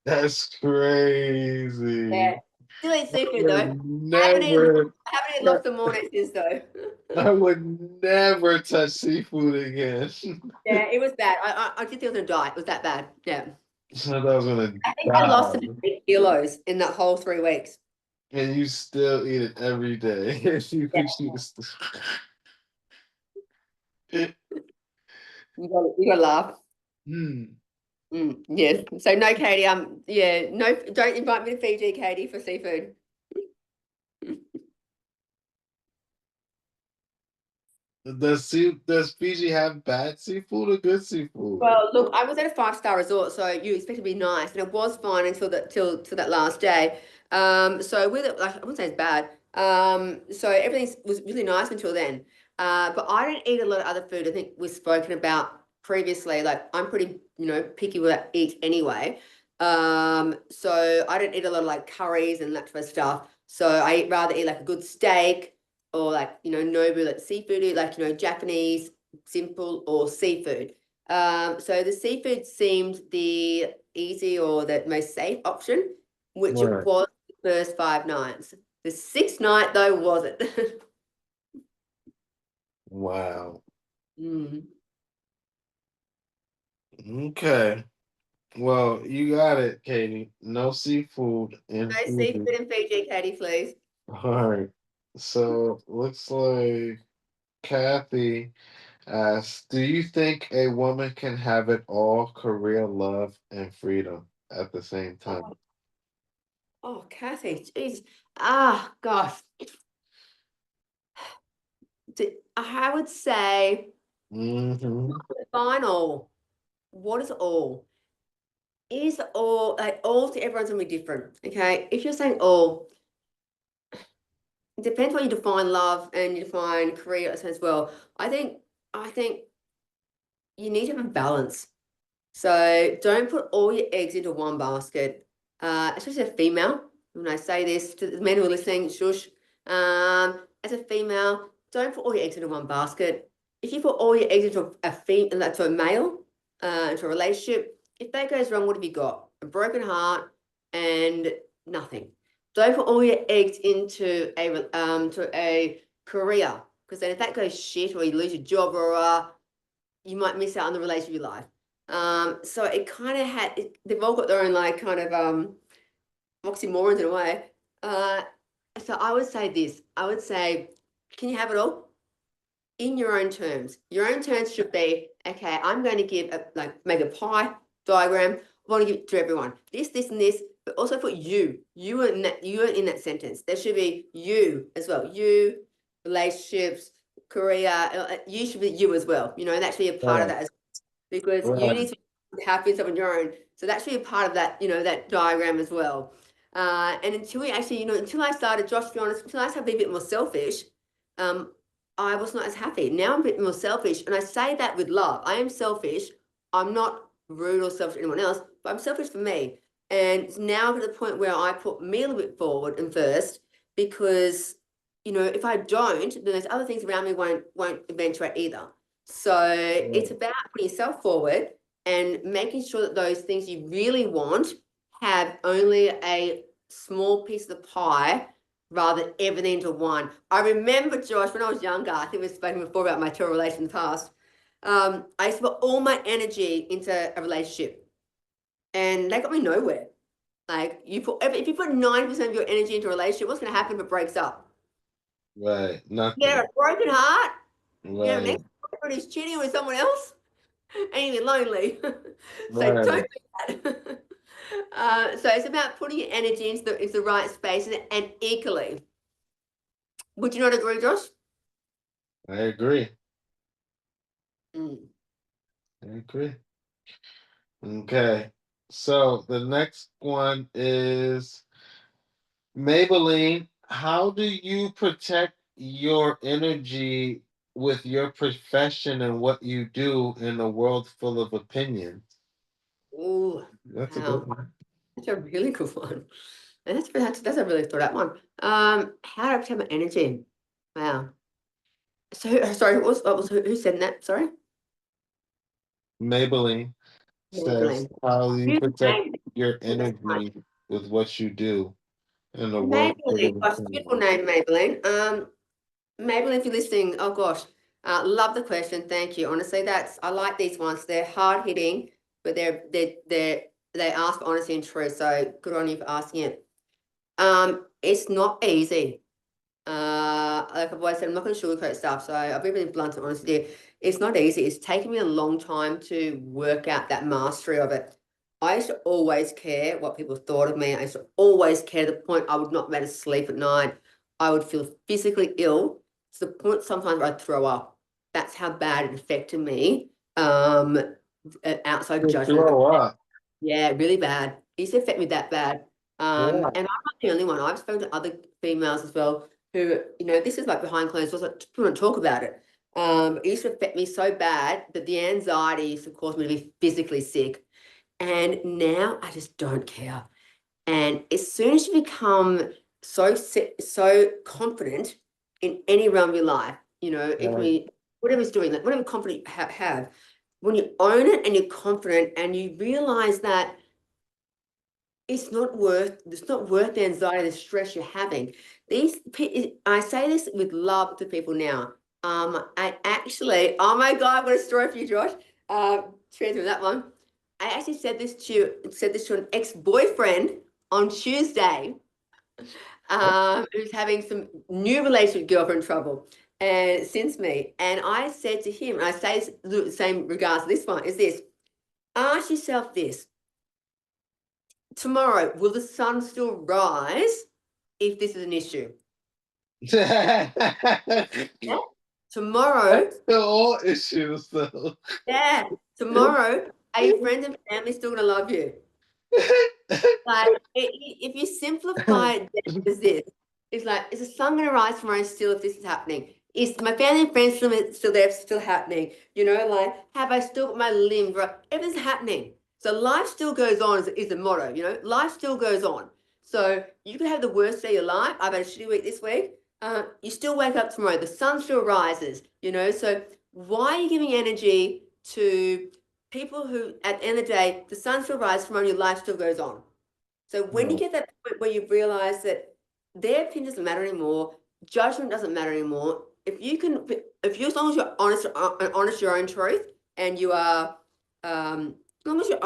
that's crazy. Yeah, still eat I seafood though. would I haven't eaten. never, I haven't eaten lobster morning since though. I would never touch seafood again. Yeah, it was bad. I did think I was gonna die. It was that bad. Yeah. So I was gonna I think I lost about die. 8 kilos in that whole 3 weeks. And you still eat it every day. You Yeah, could choose. you gotta laugh. Hmm. Yes. So no, Katie. Yeah, no. Don't invite me to Fiji, Katie, for seafood. Does Fiji have bad seafood or good seafood? Well, look, I was at a 5-star resort, so you expect to be nice, and it was fine until till that last day. So with it, like I wouldn't say it's bad. So everything was really nice until then. But I don't eat a lot of other food. I think we've spoken about previously. Like I'm pretty, picky with what I eat anyway. So I don't eat a lot of like curries and that sort of stuff. So rather eat like a good steak or like Nobu like seafood, like Japanese simple or seafood. So the seafood seemed the easy or the most safe option, which it Right. was the first 5 nights. The sixth night though wasn't. Wow. Mm. Okay. Well, you got it, Katie. No seafood in No Fiji. seafood in Fiji, Katie, please. All right. So looks like Kathy asks, do you think a woman can have it all, career, love, and freedom at the same time? Oh, oh, Kathy, jeez. Ah, gosh. I would say Mm-hmm. define all. What is all? Is all like all to everyone's gonna be different. Okay. If you're saying all, it depends what you define love and you define career as well. I think you need to have a balance. So don't put all your eggs into one basket, especially a female. When I say this to the men who are listening, shush. As a female, don't put all your eggs into one basket. If you put all your eggs into to a male, into a relationship, if that goes wrong, what have you got? A broken heart and nothing. Don't put all your eggs into a career, because then if that goes shit or you lose your job or you might miss out on the relationship of your life. So it kind of they've all got their own like kind of oxymorons in a way. So I would say this. I would say, can you have it all in your own terms? Your own terms should be, okay, I'm going to give make a pie diagram. I want to give it to everyone. This, and this, but also put you. You are in that sentence. There should be you as well. You, relationships, career. You should be you as well. That should be a part of that as well, because you need to be happy and stuff on your own. So that should be a part of that, that diagram as well. And until we actually, until I started, Josh, to be honest, until I started being a bit more selfish, I was not as happy. Now I'm a bit more selfish, and I say that with love. I am selfish. I'm not rude or selfish to anyone else, but I'm selfish for me. And it's now to the point where I put me a little bit forward and first, because if I don't, then there's other things around me won't eventuate either. So it's about putting yourself forward and making sure that those things you really want have only a small piece of the pie rather than everything into one. I remember, Josh, when I was younger, I think we've spoken before about my two relations in the past. I used to put all my energy into a relationship, and they got me nowhere. Like if you put 90% of your energy into a relationship, what's going to happen if it breaks up? Right. Nothing. You have a broken heart. You have an Right. ex-boyfriend who's cheating with someone else, and you're lonely. So Right. don't do that. So it's about putting your energy into the right space and equally. Would you not agree, Josh? I agree. Mm. I agree. Okay. So the next one is Maybelline. How do you protect your energy with your profession and what you do in a world full of opinions? Ooh, That's a wow. good one. That's a really good one. And that's a really thought out one. How do I protect my energy? Wow. So sorry, who said that? Sorry? Maybelline says, Maybelline. how do you Beautiful protect name. your That's nice. energy with what you do in a world full Maybelline. of Gosh, beautiful opinions? name, Maybelline. Maybelline, if you're listening, oh gosh, love the question. Thank you. Honestly, I like these ones. They're hard hitting, but they ask for honesty and truth. So good on you for asking it. It's not easy. Like I've always said, I'm not going to sugarcoat stuff. So I'll be really blunt and honest with you. It's not easy. It's taken me a long time to work out that mastery of it. I used to always care what people thought of me. I used to always care to the point I would not be able to sleep at night. I would feel physically ill to the point sometimes I'd throw up. That's how bad it affected me. Outside You judgment. throw up. Yeah, really bad. It used to affect me that bad. Yeah. And I'm not the only one. I've spoken to other females as well who, this is like behind closed doors. I don't talk about it. It used to affect me so bad that the anxiety used to cause me to be physically sick. And now I just don't care. And as soon as you become so confident in any realm of your life, it can be whatever's doing that, whatever confidence you have, when you own it and you're confident and you realize that it's not worth the anxiety, the stress you're having. I say this with love to people now. I actually, oh my God, I've got a story for you, Josh. Share through that one. I actually said this to an ex-boyfriend on Tuesday, who's having some new relationship girlfriend trouble, and since me. And I said to him, and I say the same regards to this one, is this: ask yourself this. Tomorrow, will the sun still rise if this is an issue? Yeah. Tomorrow, That's the all issues, though. yeah, tomorrow, are your friends and family still gonna love you? Like, if you simplify it as this, Is like, is the sun going to rise tomorrow still if this is happening? Is my family and friends still there, still happening? You know, like, have I still got my limbs right? Everything's happening. So life still goes on is the motto, you know, life still goes on. So you can have the worst day of your life. I've had a shitty week this week. You still wake up tomorrow. The sun still rises, you know. So why are you giving energy to people who, at the end of the day, the sun still rises tomorrow, your life still goes on? So when you Right. get that point where you realize that their opinion doesn't matter anymore, judgment doesn't matter anymore. If you can, if you, as long as you're honest your own truth, and you are, as long as you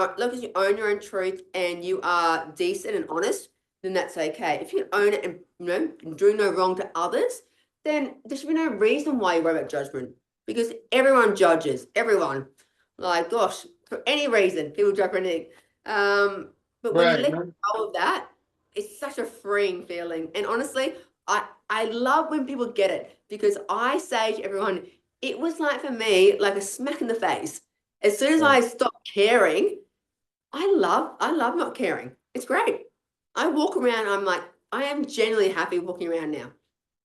own your own truth and you are decent and honest, then that's okay. If you own it and, you know, do no wrong to others, then there should be no reason why you worry about judgment, because everyone judges, everyone. Like, gosh, for any reason, people judge for anything. But when you Right. let go of that, it's such a freeing feeling. And honestly, I love when people get it, because I say to everyone, it was like, for me, like a smack in the face. As soon as Right. I stopped caring, I love not caring. It's great. I walk around, I'm like, I am genuinely happy walking around now.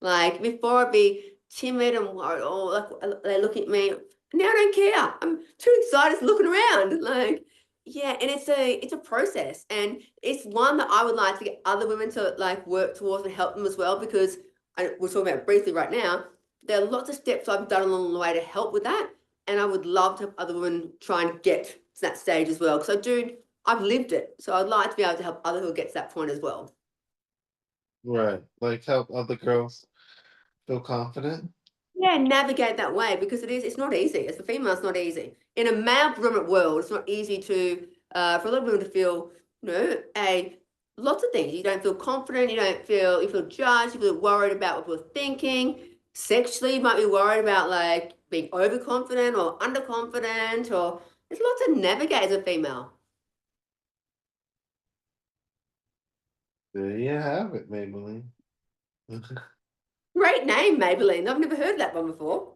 Like, before I'd be timid and worried, oh, like they look at me. Now I don't care. I'm too excited looking around. Like, yeah, and it's a process, and it's one that I would like to get other women to like work towards and help them as well, because we're talking about briefly right now. There are lots of steps I've done along the way to help with that, and I would love to have other women try and get to that stage as well, because I've lived it, so I'd like to be able to help other who get to that point as well. Right. Like help other girls feel confident. Yeah, navigate that way, because it's not easy. As a female, it's not easy. In a male predominant world, it's not easy to for a lot of women to feel, you know, lots of things. You don't feel confident, you feel judged, you feel worried about what people are thinking. Sexually, you might be worried about like being overconfident or underconfident, or there's lots to navigate as a female. There you have it, Maybelline. Great name, Maybelline. I've never heard that one before.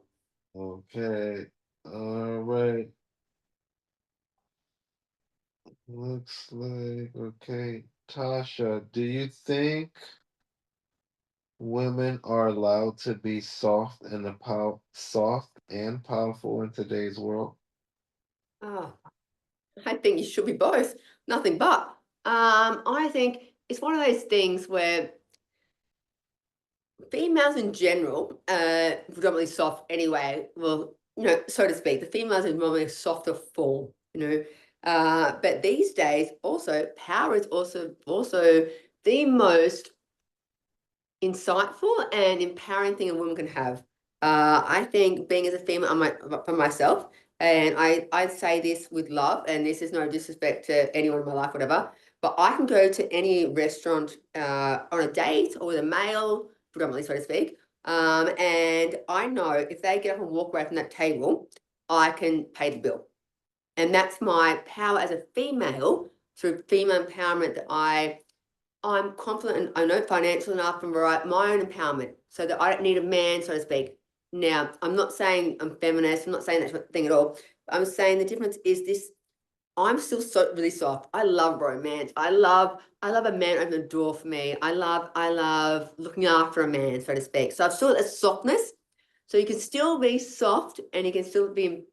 Okay. All right. Looks like okay. Tasha, do you think women are allowed to be soft and powerful in today's world? Oh, I think you should be both. Nothing but. I think it's one of those things where females in general, predominantly soft anyway, well, so to speak, the females are normally a softer form, but these days also power is also the most insightful and empowering thing a woman can have. I think being as a female for myself, and I say this with love, and this is no disrespect to anyone in my life, whatever, but I can go to any restaurant on a date or with a male, predominantly so to speak, and I know if they get up and walk away from that table, I can pay the bill. And that's my power as a female, through female empowerment, that I'm confident and I know financial enough and my own empowerment, so that I don't need a man, so to speak. Now, I'm not saying I'm feminist, I'm not saying that thing at all. I'm saying the difference is this: I'm still really soft. I love romance. I love a man opening the door for me. I love looking after a man, so to speak. So I've still got a softness. So you can still be soft and you can still be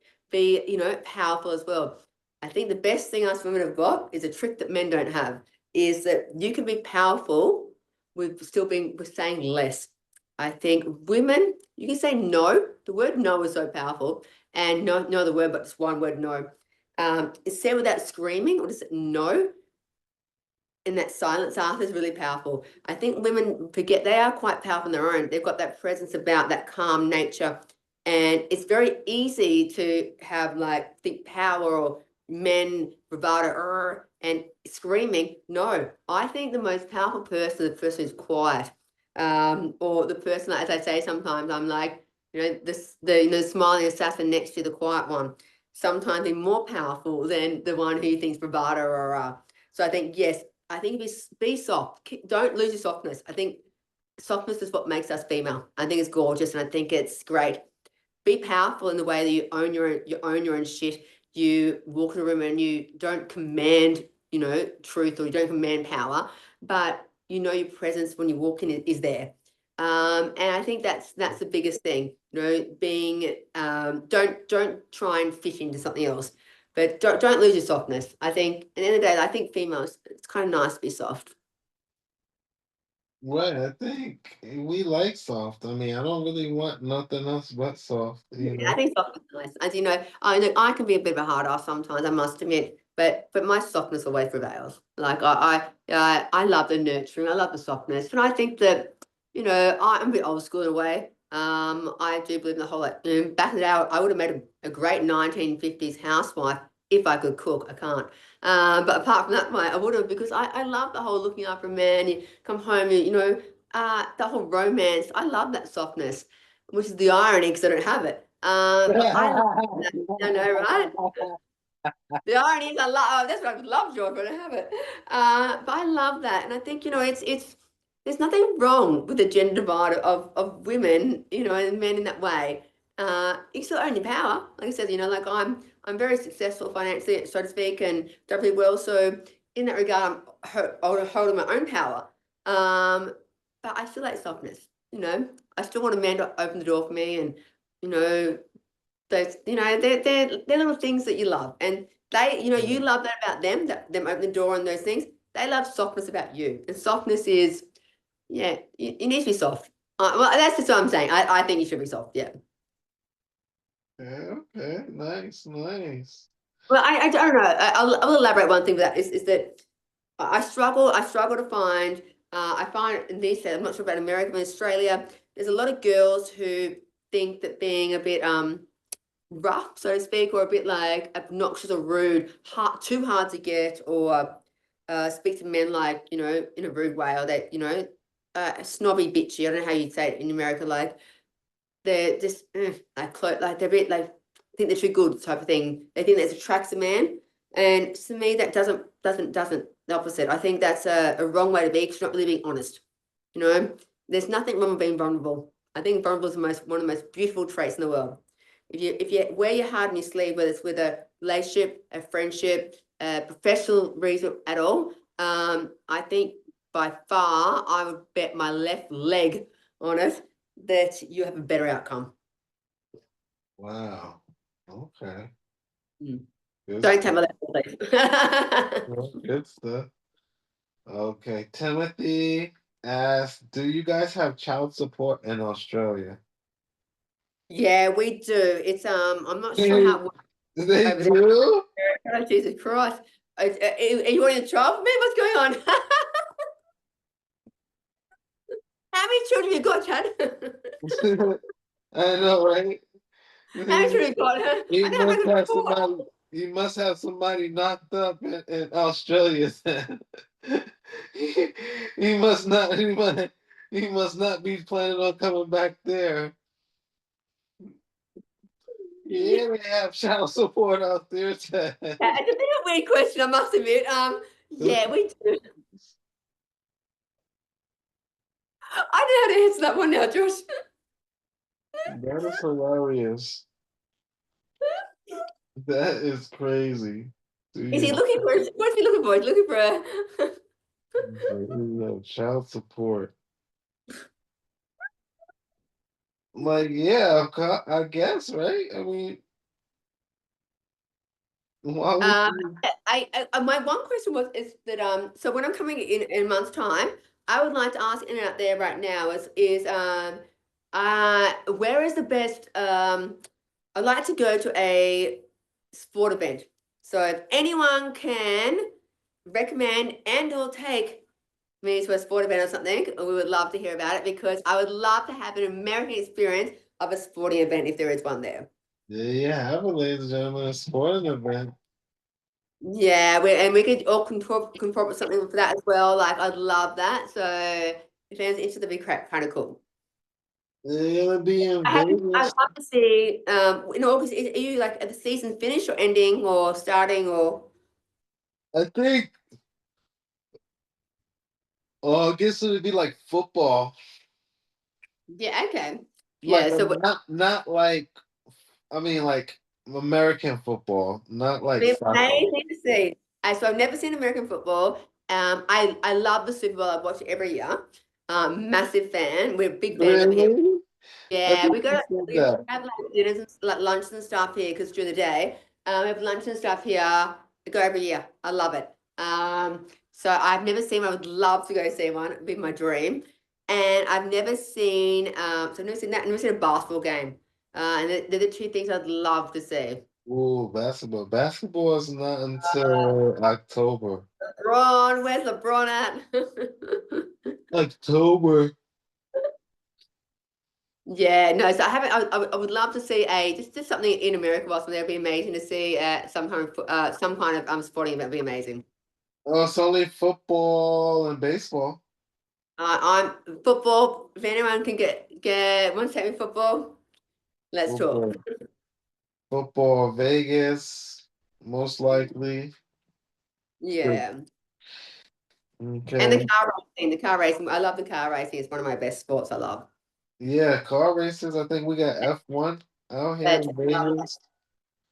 powerful as well. I think the best thing us women have got is a trick that men don't have, is that you can be powerful with saying less. I think women, you can say no. The word no is so powerful, and no other word but just one word, no. It's said without screaming, or just no. And that silence after is really powerful. I think women forget they are quite powerful on their own. They've got that presence about that calm nature. And it's very easy to have like think power or men bravado and screaming. No, I think the most powerful person is the person who's quiet. Or the person, as I say sometimes, I'm like, the smiling assassin next to the quiet one. Sometimes they're more powerful than the one who thinks bravado or so I think, yes, I think be soft. Don't lose your softness. I think softness is what makes us female. I think it's gorgeous, and I think it's great. Be powerful in the way that you own your own shit. You walk in a room and you don't command, truth, or you don't command power, but your presence when you walk in is there. And I think that's the biggest thing, being don't try and fit into something else, but don't lose your softness. I think at the end of the day, I think females, it's kind of nice to be soft. Right, I think we like soft. I mean, I don't really want nothing else but soft, you Yeah, I know? think softness is nice. As you know, I can be a bit of a hard ass sometimes, I must admit, but my softness always prevails. Like I love the nurturing, I love the softness, and I think that I'm a bit old school in a way. I do believe in the whole back in the day, I would have made a great 1950s housewife if I could cook. I can't. But apart from that, I would have, because I love the whole looking after a man. You come home, the whole romance. I love that softness, which is the irony because I don't have it. But I love that. I know, right? The irony is I love, that's what I would love, George, but I don't have it. But I love that. And I think, it's there's nothing wrong with the gender divide of women, and men in that way. You still own your power. Like I said, like I'm very successful financially, so to speak, and doubly well. So in that regard, I'm holding my own power. But I still like softness, I still want a man to open the door for me, and you know, those, they're little things that you love, and they, you love that about them, that them open the door and those things. They love softness about you, and softness is, yeah, you need to be soft. Well, that's just what I'm saying. I think you should be soft. Yeah. Yeah, okay, nice, nice. Well, I don't know. I'll elaborate one thing with that is that I struggle to find. I find in these days, I'm not sure about America, but in Australia, there's a lot of girls who think that being a bit rough, so to speak, or a bit like obnoxious or rude, too hard to get, or speak to men like, in a rude way, or that, snobby, bitchy. I don't know how you'd say it in America. Like they're just like they're a bit like think they're too good type of thing. They think that attracts a man, and to me that doesn't the opposite. I think that's a wrong way to be, because you're not really being honest. There's nothing wrong with being vulnerable. I think vulnerable is one of the most beautiful traits in the world. If you wear your heart on your sleeve, whether it's with a relationship, a friendship, a professional reason at all, I think by far I would bet my left leg on it that you have a better outcome. Wow. Okay. Mm. Good Don't take stuff. my left leg, please. Well, good stuff. Okay, Timothy asked, do you guys have child support in Australia? Yeah, we do. It's I'm not sure They how it works they over there. do? Oh, Jesus Christ. Are you wanting a trial for me? What's going on? How many children you got, Chad? I know, right? How many children you got? He I know must I've have got four. somebody. He must have somebody knocked up in Australia. Then he, he must not. He must not be planning on coming back there. Yeah, they have child support out there. Ted. Yeah, it's a bit of a weird question, I must admit. Yeah, we do. I don't know how to answer that one now, Josh. That is hilarious. That is crazy. Do Is you he looking for? What is he looking for? He's looking for a. have child support? Like, yeah, I guess, right? I mean, why would Um, you? my one question is that so when I'm coming in a month's time, I would like to ask anyone out there right now is where is the best I'd like to go to a sport event. So if anyone can recommend and or take me to a sport event or something, we would love to hear about it, because I would love to have an American experience of a sporting event if there is one there. There you have it, ladies and gentlemen, a sporting event. Yeah, we could all contribute something for that as well. Like I'd love that. So if anyone's interested, that'd be kind of cool. They're gonna be in I'd Vegas. love to see in August, are you like at the season finish or ending or starting or I think, I guess it would be like football, yeah, okay. like Yeah, so not like, I mean, like American football, not like it'd be soccer. amazing to see. So I've never seen American football. I love the Super Bowl. I watch it every year. Massive fan. We're big fans over here. Really? I Yeah, think you said we that. have like dinners and like lunch and stuff here because during the day, we have lunch and stuff here. We go every year. I love it. So I've never seen one. I would love to go see one. It'd be my dream. And I've never seen, so I've never seen that. I've never seen a basketball game. And they're the two things I'd love to see. Ooh, basketball. Basketball is not until October. LeBron, where's LeBron at? October. Yeah, no, so I haven't. I would love to see a just something in America or something. That'd be amazing to see some kind of sporting event. Would be amazing. Oh, it's only football and baseball. I'm football. If anyone can get wants to take me football, let's talk. Football. Football, Vegas, most likely. Yeah, and Okay. the car racing. I love the car racing. It's one of my best sports. I love. Yeah, car races. I think we got F1 out here But in Vegas.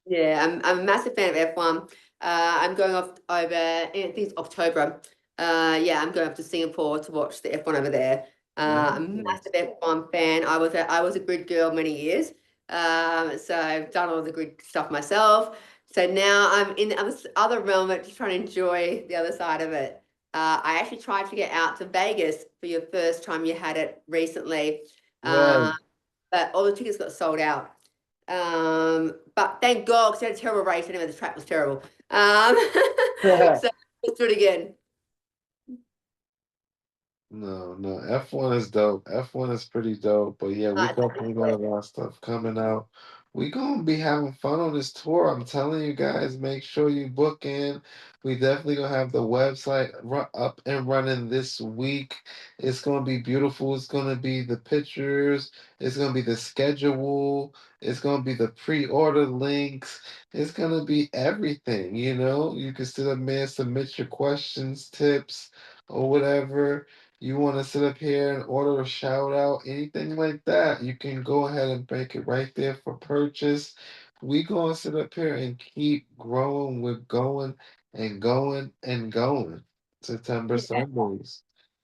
yeah, I'm a massive fan of F1. I'm going off over, I think it's October. Yeah, I'm going up to Singapore to watch the F1 over there. I'm a massive Nice. F1 fan. I was a grid girl many years. So I've done all the grid stuff myself. So now I'm in the other realm of just trying to enjoy the other side of it. I actually tried to get out to Vegas for your first time you had it recently. Right. But all the tickets got sold out. But thank God, because I had a terrible race anyway. The track was terrible. So let's do it again. No, no, F1 is dope. F1 is pretty dope. But yeah, we Uh, definitely got a lot of stuff coming out. We gonna be having fun on this tour. I'm telling you guys, make sure you book in. We definitely gonna have the website up and running this week. It's gonna be beautiful. It's gonna be the pictures. It's gonna be the schedule. It's gonna be the pre-order links. It's gonna be everything, you know? You can sit up there, submit your questions, tips, or whatever you want to sit up here and order a shout out, anything like that, you can go ahead and make it right there for purchase. We gonna sit up here and keep growing. We're going and going and going. September yeah, Sundays.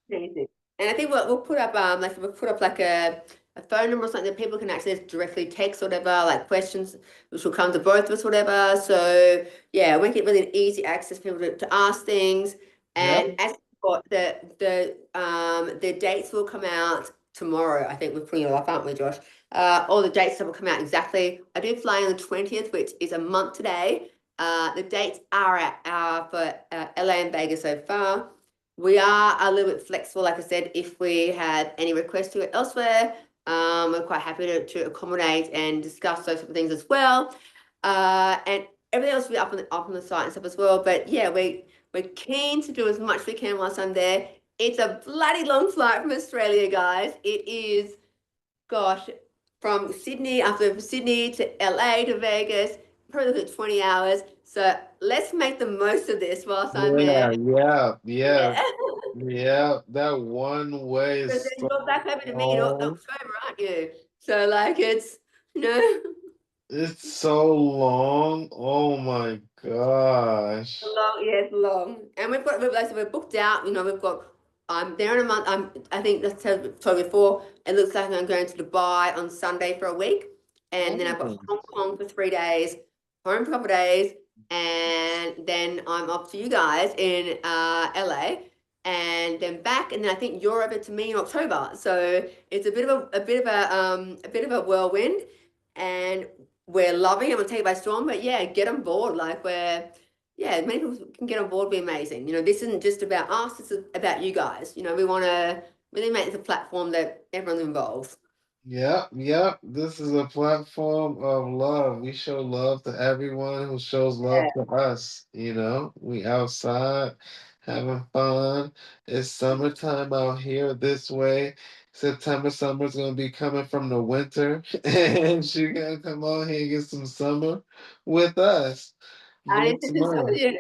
amazing. And I think we'll put up like a phone number or something that people can access directly, text or whatever, like questions which will come to both of us, whatever. So yeah, make it really an easy access for people to ask things. Yep. And as for the dates will come out tomorrow. I think we're putting it off, aren't we, Josh? All the dates that will come out exactly. I do fly on the 20th, which is a month today. The dates are for LA and Vegas so far. We are a little bit flexible, like I said, if we have any requests to it elsewhere. We're quite happy to accommodate and discuss those sort of things as well. And everything else will be up on the site and stuff as well. But yeah, we're keen to do as much as we can whilst I'm there. It's a bloody long flight from Australia, guys. It is, gosh, from Sydney to LA to Vegas, probably look at 20 hours. So let's make the most of this whilst I'm Yeah, there. yeah, yeah, Yeah. yeah. That one way Because is then so you're back over to me in long. October, aren't you? So like it's, you know. It's so long. Oh my gosh. Long, yeah, it's long. And like I said, we're booked out, we've got I'm there in a month. I think that's told before. It looks like I'm going to Dubai on Sunday for a week. And then I've got Hong Kong for 3 days, home for a couple of days, and then I'm off to you guys in LA and then back, and then I think you're over to me in October. So it's a bit of a whirlwind, and we're loving it. We'll take it by storm, but yeah, get on board. Like yeah, many people can get on board, be amazing. This isn't just about us, it's about you guys. We want to really make this a platform that everyone's involved. Yep, yep. This is a platform of love. We show love to everyone who shows love Yeah. to us. We outside having fun. It's summertime out here this way. Summer's gonna be coming from the winter, and she gonna come out here and get some summer with us And next it's, month. yeah.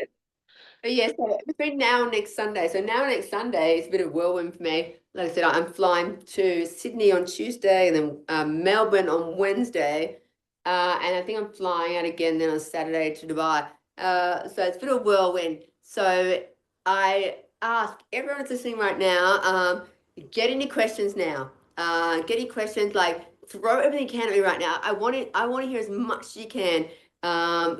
But yeah, so between now and next Sunday. So now and next Sunday is a bit of whirlwind for me. Like I said, I'm flying to Sydney on Tuesday and then Melbourne on Wednesday. And I think I'm flying out again then on Saturday to Dubai. So it's a bit of whirlwind. So I ask everyone that's listening right now, get any questions now. Get any questions, like throw everything you can at me right now. I want to hear as much as you can. I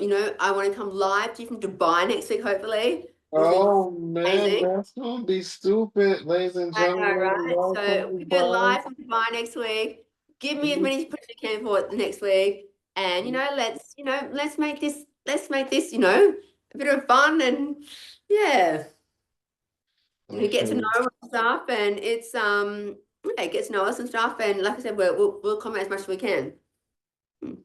want to come live to you from Dubai next week, hopefully. It'll be Oh man, amazing. that's gonna be stupid, ladies and I know, gentlemen. right? So Welcome, we go Dubai. live from Dubai next week. Give me as many questions you can for the next week. And let's make this, a bit of fun and yeah. Get to Okay, know and stuff, and it's get to know us and stuff, and like I said, we'll comment as much as we can. let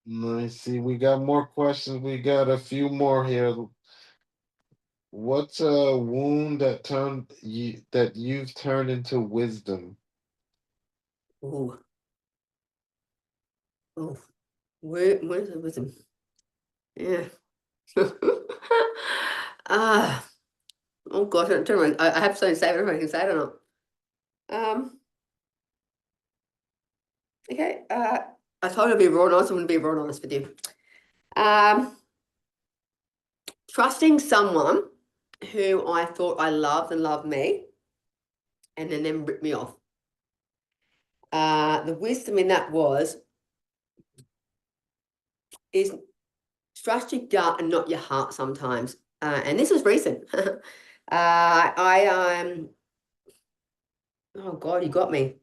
me see. We got more questions. We got a few more here. What's a wound that you've turned into wisdom? Ooh, ooh, where's the wisdom? Yeah. Ah, oh gosh, I don't know. I have something to say, but I don't know if I can say it or not. Okay. I told you I'd be raw and honest. I'm going to be raw and honest with you. Trusting someone who I thought I loved and loved me, and then ripped me off. The wisdom in that is trust your gut and not your heart sometimes. And this was recent. Oh God, you got me.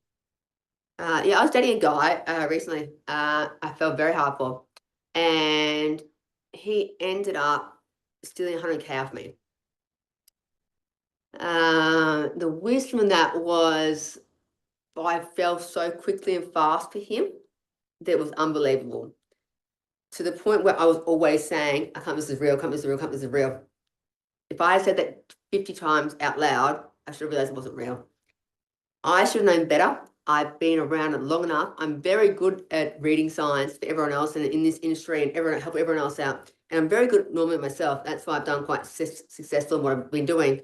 I was dating a guy recently. I felt very hard for, and he ended up stealing 100K off me. The wisdom in that was I fell so quickly and fast for him that it was unbelievable. To the point where I was always saying, I can't, this is real, can't, this is real, can't, this is real. If I said that 50 times out loud, I should have realized it wasn't real. I should have known better. I've been around it long enough. I'm very good at reading signs for everyone else and in this industry and help everyone else out. And I'm very good normally myself. That's why I've done quite successful in what I've been doing.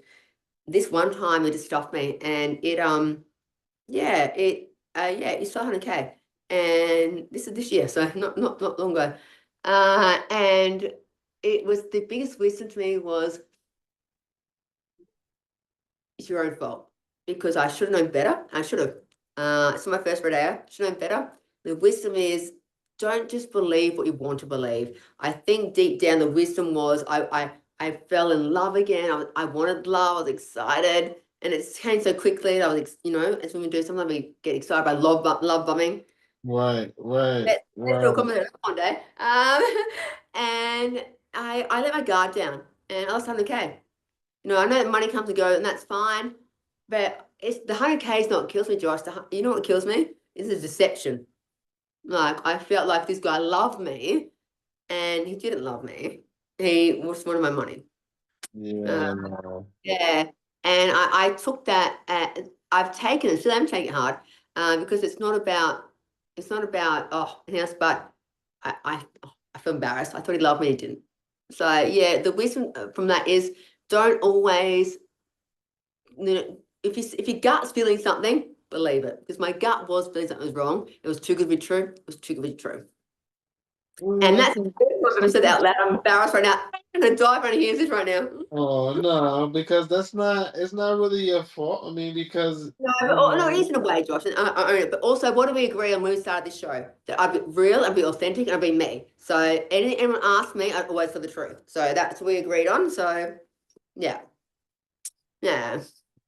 This one time it just stuffed me, and it it's 100K. And this is this year, so not long ago. And it was the biggest wisdom to me was it's your own fault, because I should have known better. I should have. It's my first rodeo. Should have known better. The wisdom is don't just believe what you want to believe. I think deep down the wisdom was I fell in love again. I wanted love. I was excited, and it came so quickly. That I was, as women do, sometimes we get excited by love bombing. Right, right, Let's do a right. comment one day. And I let my guard down, and I was 100K. I know that money comes and goes, and that's fine, but it's the 100K is not what kills me, Josh. You know what kills me? Is a deception. Like I felt like this guy loved me, and he didn't love me. He just wanted my money. Uh, Yeah. yeah, and I took that. I've taken it. Still, I'm taking it hard, because it's not about anything else. But I feel embarrassed. I thought he loved me, he didn't. So yeah, the wisdom from that is don't always, if your gut's feeling something, believe it. Because my gut was feeling something was wrong. It was too good to be true. It was too good to be true. And That's that's I said that out loud. I'm embarrassed right now. I'm gonna die trying to hear this right now. oh no, because it's not really your fault. I mean, because No, but, you no, it know, is in a way, Josh, and I own it. But also, what do we agree on when we started this show? That I'd be real, I'd be authentic, and I'd be me. So anyone asks me, I'd always tell the truth. So that's what we agreed on. So yeah, yeah.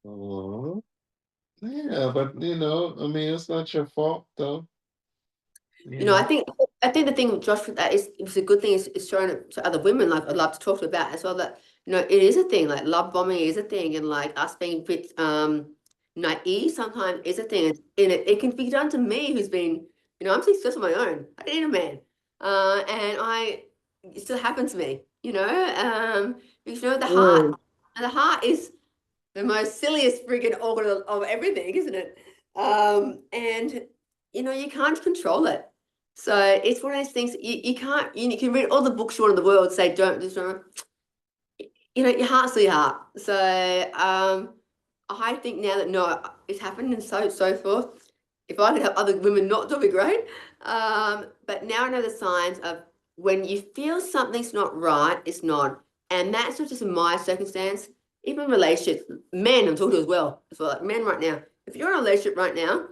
oh, yeah, but I mean, it's not your fault though. You I know, think the thing with Josh with that is it's a good thing is showing it to other women. Like I'd love to talk to about as well. That it is a thing. Like love bombing is a thing, and like us being a bit naive sometimes is a thing. And it can be done to me, who's been I'm successful on my own. I didn't need a man, and it still happens to me. Because yeah, the heart is the most silliest freaking organ of everything, isn't it? And you can't control it. So it's one of those things you can't. You can read all the books you want in the world say don't. Your heart's your heart. So I think now that no, it's happened and so forth. If I could help other women not, that'd be great. But now I know the signs of when you feel something's not right, it's not, and that's not just in my circumstance. even relationships, men I'm talking to as well. So like men right now, if you're in a relationship right now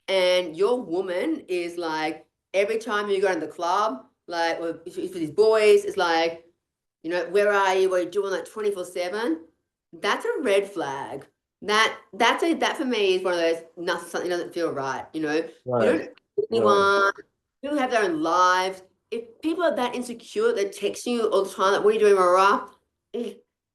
and your woman is like every time you go to the club, like with these boys, it's like, you know, where are you? What are you doing like 24/7? That's a red flag. That for me is one of those nothing something doesn't feel right. You know, you Right. don't Right. anyone, people have their own lives. If people are that insecure, they're texting you all the time, like, what are you doing, rah?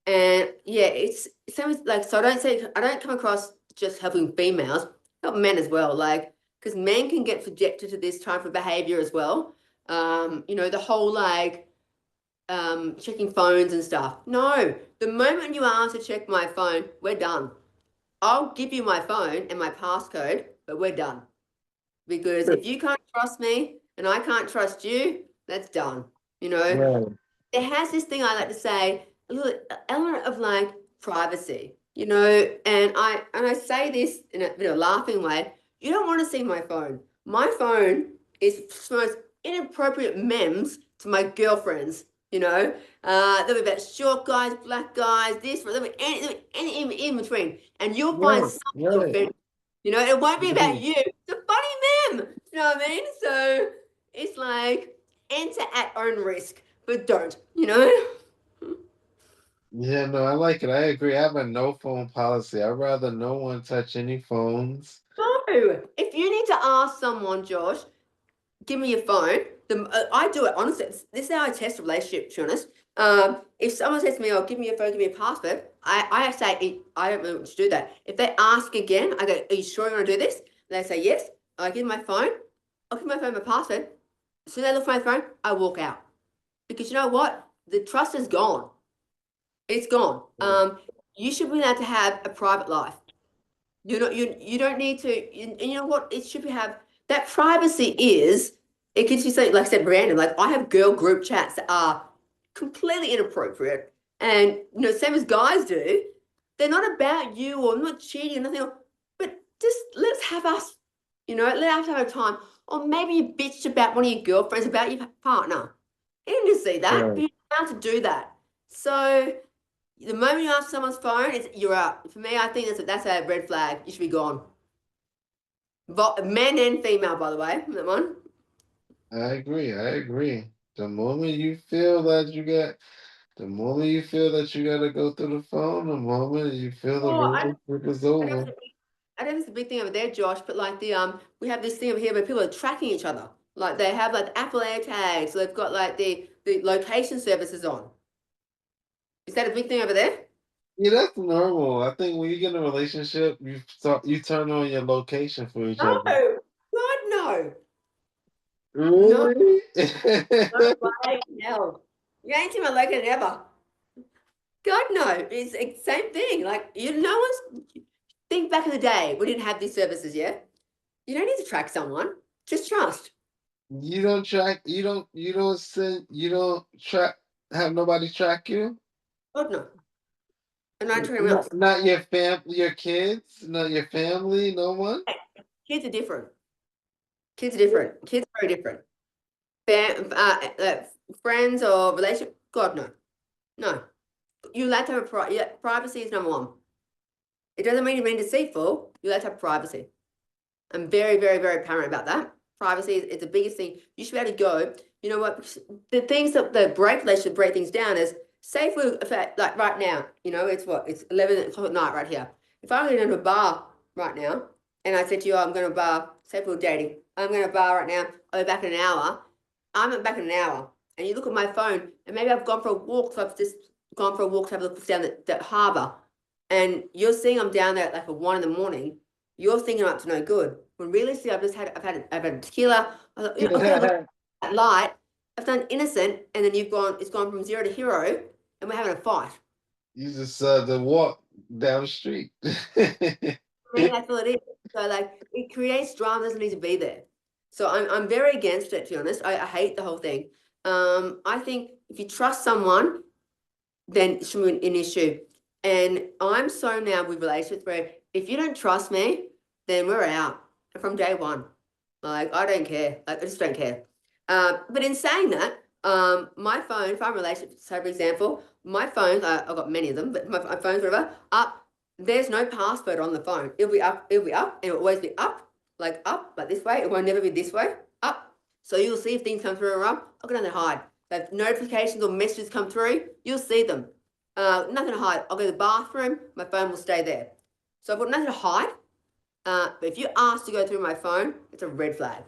And yeah, it's sounds like, so I don't come across just helping females, help men as well, like, because men can get subjected to this type of behavior as well. You know, the whole like checking phones and stuff. No, the moment you ask to check my phone, we're done. I'll give you my phone and my passcode, but we're done. Because if you can't trust me and I can't trust you, that's done. You know, Right. it has this thing I like to say, a little element of like privacy, you know, and I say this in a bit of a laughing way. You don't want to see my phone. My phone is the most inappropriate memes to my girlfriends, you know. There'll be about short guys, black guys, this, there'll be any in between. And you'll find Right. something to Right. offend. You know, it won't be about Mhm. you. It's a funny meme. You know what I mean? So it's like enter at own risk, but don't, you know? Yeah, no, I like it. I agree. I have a no phone policy. I'd rather no one touch any phones. No. If you need to ask someone, Josh, give me your phone. I do it honestly. This is how I test a relationship, to be honest. If someone says to me, "Oh, give me your phone, give me a password," I say I don't really want to do that. If they ask again, I go, "Are you sure you want to do this?" They say yes. I give my phone. I'll give my phone my password. As soon as I look for my phone, I walk out because you know what? The trust is gone. It's gone. You should be allowed to have a private life. You don't need to, and you know what? It should be have that privacy is. It gives you something like I said, random. Like I have girl group chats that are completely inappropriate, and you know, same as guys do. They're not about you or not cheating, nothing. But just let's have us, you know, let us have a time. Or maybe you bitched about one of your girlfriends about your partner. You didn't just see that. Right. You're allowed to do that. So the moment you answer someone's phone, you're out. For me, I think that's a red flag. You should be gone. Men and female, by the way. That one. I agree. I agree. The moment you feel that you got, the moment you feel that you got to go through the phone, the moment you feel the Oh, relationship is I don't know if over. it's a big, I don't know if it's a big thing over there, Josh, but like we have this thing over here where people are tracking each other. Like they have like Apple AirTags. So they've got like the location services on. Is that a big thing over there? Yeah, that's normal. I think when you get in a relationship, you turn on your location for each No, other. God, no, no, Really? no way, hell. You ain't seen my location ever. God, no. It's the same thing. Like you, no one's. Think back in the day, we didn't have these services yet. You don't need to track someone. Just trust. You don't track. You don't send. You don't track. Have nobody track you. God, no. And not to anyone else. Not your your kids, not your family, no one. Kids are different. Kids are different. Kids are very different. Friends or relationship. God, no. No. You allowed to have privacy is number one. It doesn't mean you're being deceitful. You allowed to have privacy. I'm very, very, very paranoid about that. Privacy is the biggest thing. You should be able to go. You know what? The things that the break relationship break things down is say if like right now, you know, it's what? It's 11 o'clock at night right here. If I'm going to a bar right now and I said to you, I'm going to a bar, say if we're dating, I'm going to a bar right now, I'll be back in an hour. I'm back in an hour. And you look at my phone and maybe I've gone for a walk, so I've just gone for a walk to have a look down the harbour. And you're seeing I'm down there at like a 1 in the morning. You're thinking I'm up to no good. When realistically, I've had tequila. I thought, you know, okay, look at light. I've done innocent, and then it's gone from zero to hero, and we're having a fight. You just the walk down the street. I mean, that's all it is. So like, it creates drama. Doesn't need to be there. So I'm very against it. To be honest, I hate the whole thing. I think if you trust someone, then it should be an issue. And I'm so now with relationships where if you don't trust me, then we're out from day one. Like I don't care. Like I just don't care. But in saying that, my phone, if I'm in a relationship, so for example, my phones, I've got many of them, but my phones, whatever, up. There's no password on the phone. It'll be up, and it'll always be up, like this way. It won't never be this way, up. So you'll see if things come through or up. I'll go down there hide. If notifications or messages come through, you'll see them. Nothing to hide. I'll go to the bathroom, my phone will stay there. So I've got nothing to hide. But if you ask to go through my phone, it's a red flag.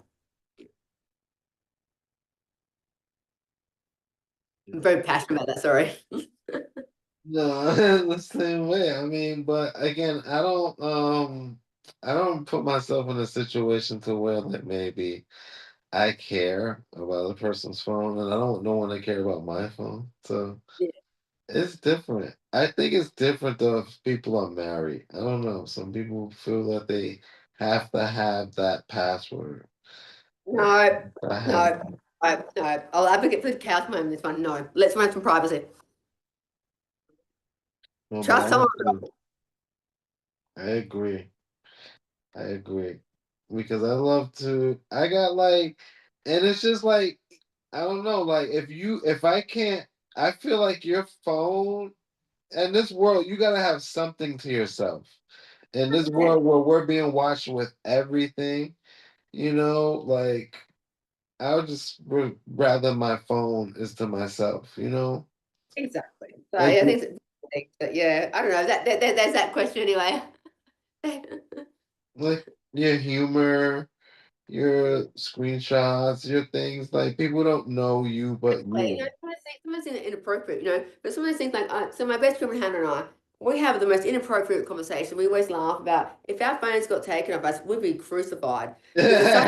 I'm very passionate about that, sorry. No, the same way. I mean, but again, I don't put myself in a situation to where like maybe I care about a person's phone, and I don't know when they care about my phone. So Yeah. it's different. I think it's different though if people are married. I don't know. Some people feel that they have to have that password. No, I have no, no. I'll advocate for the couch moment this one. No, let's run some privacy. no, but Trust someone. I agree. I agree. Because I love to I got like and it's just like I don't know, like if I can't I feel like your phone in this world you gotta have something to yourself. In this world where we're being watched with everything, like I would just rather my phone is to myself, you know? Exactly. So Like yeah, I think that, yeah, I don't know. There's that question anyway. like your humor, your screenshots, your things, like people don't know you but Like, you. some of those things are inappropriate, but some of those things like, so my best friend Hannah and I, we have the most inappropriate conversation. We always laugh about if our phones got taken off us, we'd be crucified because it's such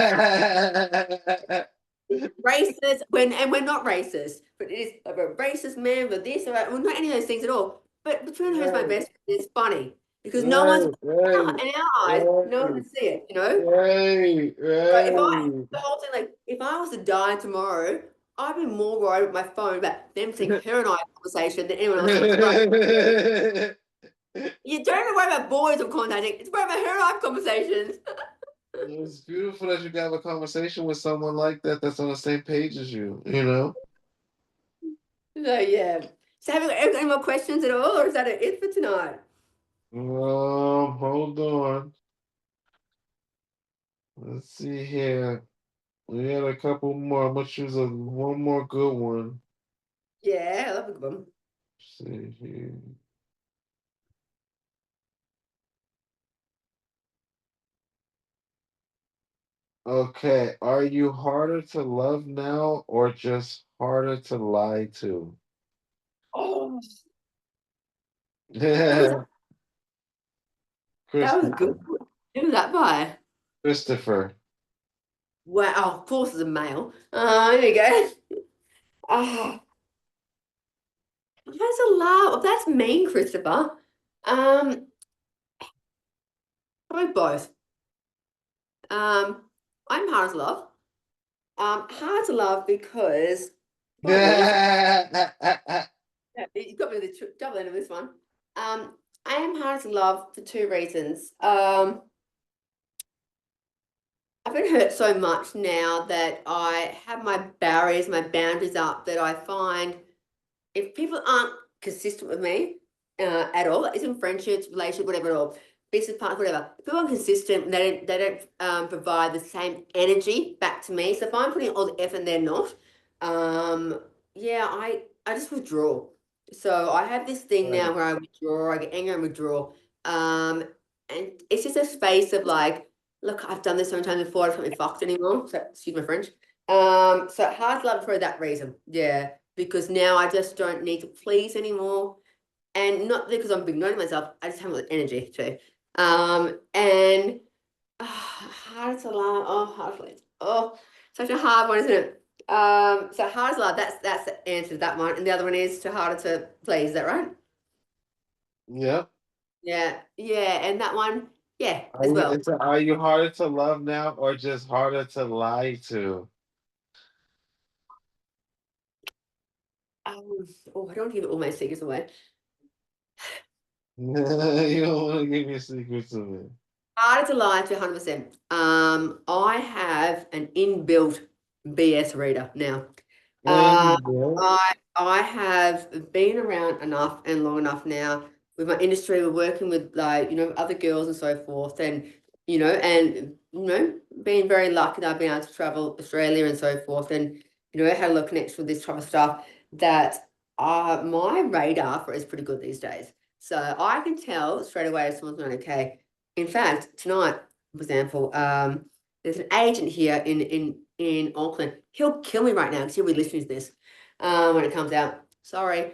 racist and we're not racist, but it is like a racist man with this or well, not any of those things at all. But between her and my Right, best friend, it's funny because no one's right, right, in our eyes, no one right, can see it. right, So if right. the whole thing, like, if I was to die tomorrow, I'd be more worried with my phone about them seeing her and I conversation than anyone else else. Right? You don't even worry about boys I'm contacting. It's worry about her and I conversations. It's beautiful that you can have a conversation with someone like that that's on the same page as you, you know? So yeah. So have you got any more questions at all, or is that it for tonight? Hold on. Let's see here. We had a couple more. I'm gonna choose one more good one. Yeah, I love a good one. See here. Okay, are you harder to love now or just harder to lie to? Oh, that was Yeah, that was good. Christopher. Who was that by? Christopher. Wow, oh, of course, it's a male. There you go. Oh, that's a lot. That's mean, Christopher. Um, probably both. I'm hard to love. Hard to love because, by the way, this you got me with the double end of this one. I am hard to love for two reasons. I've been hurt so much now that I have my barriers, my boundaries up that I find if people aren't consistent with me at all, it's in friendships, relationship, whatever at all, business partners, whatever. If people aren't consistent, they don't provide the same energy back to me. So if I'm putting all the effort and they're not, yeah, I just withdraw. So I have this thing Right. now where I withdraw, I get angry and withdraw. And it's just a space of like, look, I've done this so many times before, I don't want to be fucked anymore. So excuse my French. So hard love for that reason. Yeah, because now I just don't need to please anymore. And not because I'm being known to myself, I just have energy too. And hard to love. Oh, hard to love. Oh, such a hard one, isn't it? So hard to love, that's the answer to that one. And the other one is too harder to please, is that right? Yep. Yeah, yeah, and that one, yeah, as well. Are you harder to love now or just harder to lie to? Oh, I don't want to give all my secrets away. You don't want to give your secrets to me. Harder to lie to 100%. I have an inbuilt BS reader now. And Uh, you I I have been around enough and long enough now with my industry. We're working with like, other girls and so forth. And, being very lucky that I've been able to travel Australia and so forth. And, had a lot of connection with this type of stuff that my radar for it is pretty good these days. So I can tell straight away if someone's not okay. In fact, tonight, for example, there's an agent here in Auckland. He'll kill me right now because he'll be listening to this when it comes out. Sorry.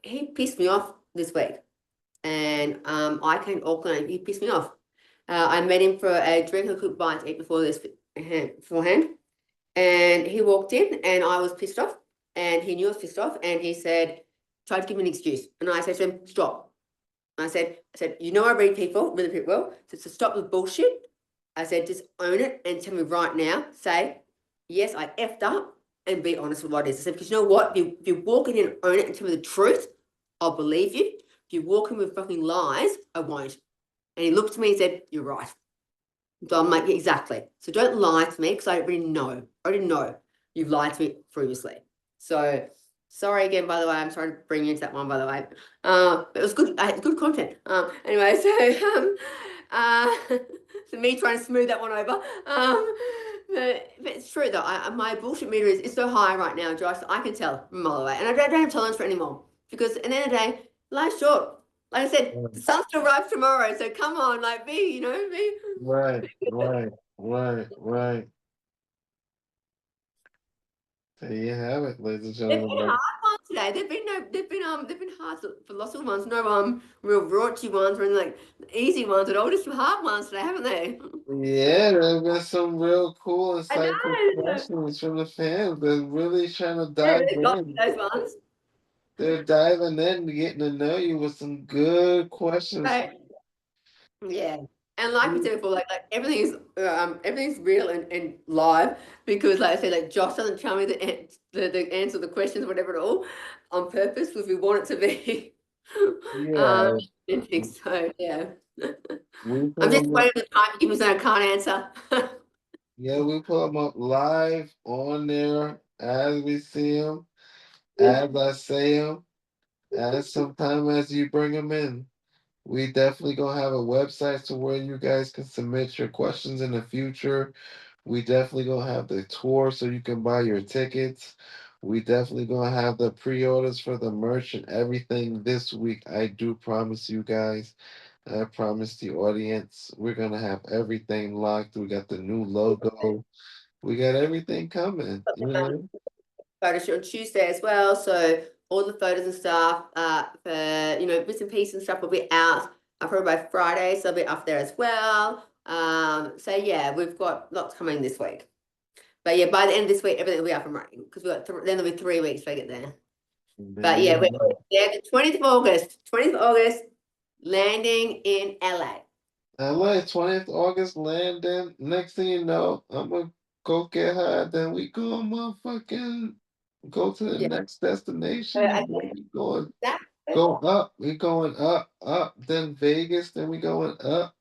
He pissed me off this week, and I came to Auckland. And he pissed me off. I met him for a drink and cooked bite to eat beforehand, and he walked in, and I was pissed off, and he knew I was pissed off, and he tried to give me an excuse, and I said to him, stop. I said, I read people really well, so stop the bullshit. I said, just own it and tell me right now. Say, yes, I effed up, and be honest with what it is. I said, because you know what? If you walk in and own it and tell me the truth, I'll believe you. If you walk in with fucking lies, I won't. And he looked at me and said, you're right. So I'm like, yeah, exactly. So don't lie to me because I already know. I already know you've lied to me previously. So sorry again, by the way. I'm sorry to bring you into that one, by the way. But it was good. I had good content. Anyway, so me trying to smooth that one over. But it's true though. My bullshit meter is so high right now, Josh. I can tell from a mile away, and I don't have tolerance for it anymore because at the end of the day, life's short. Like I said, the sun still arrives tomorrow. So come on, like be. Right, right, right, right. There you have it, ladies and They've been gentlemen. hard ones today. They've been hard for lots of the ones. No real raunchy ones or any like easy ones at all. Just some hard ones today, haven't they? Yeah, there's been some real cool, I insightful know. questions from the fans. They're really trying to They dive really got me in. those ones. They're diving in, getting to know you with some good questions. Right. Yeah. And like we said before, like everything's real and live because like I said, like Josh doesn't tell me the answer to the questions, whatever at all, on purpose because we want it to be um Yeah, authentic. So yeah. we I'm put just them up. waiting for the time to give me something I can't answer. Yeah, we put them up live on there as we see them, as I say them, as sometime as you bring them in. We definitely gonna have a website to where you guys can submit your questions in the future. We definitely gonna have the tour so you can buy your tickets. We definitely gonna have the pre-orders for the merch and everything this week. I do promise you guys. I promise the audience. We're gonna have everything locked. We got the new logo. We got everything coming. You know. Photo shoot on Tuesday as well. So all the photos and stuff, for bits and pieces and stuff will be out probably by Friday, so they'll be up there as well. So yeah, we've got lots coming this week. But yeah, by the end of this week, everything will be up and running because we got then there'll be 3 weeks to get there. But yeah, we're there the 20th of August. 20th of August, landing in LA. LA, 20th August landing. Next thing you know, I'm gonna go get her. Then we go motherfucking go to the Yeah. next destination. I And then we going that go up. We going up, up. Then Vegas. Then we going up.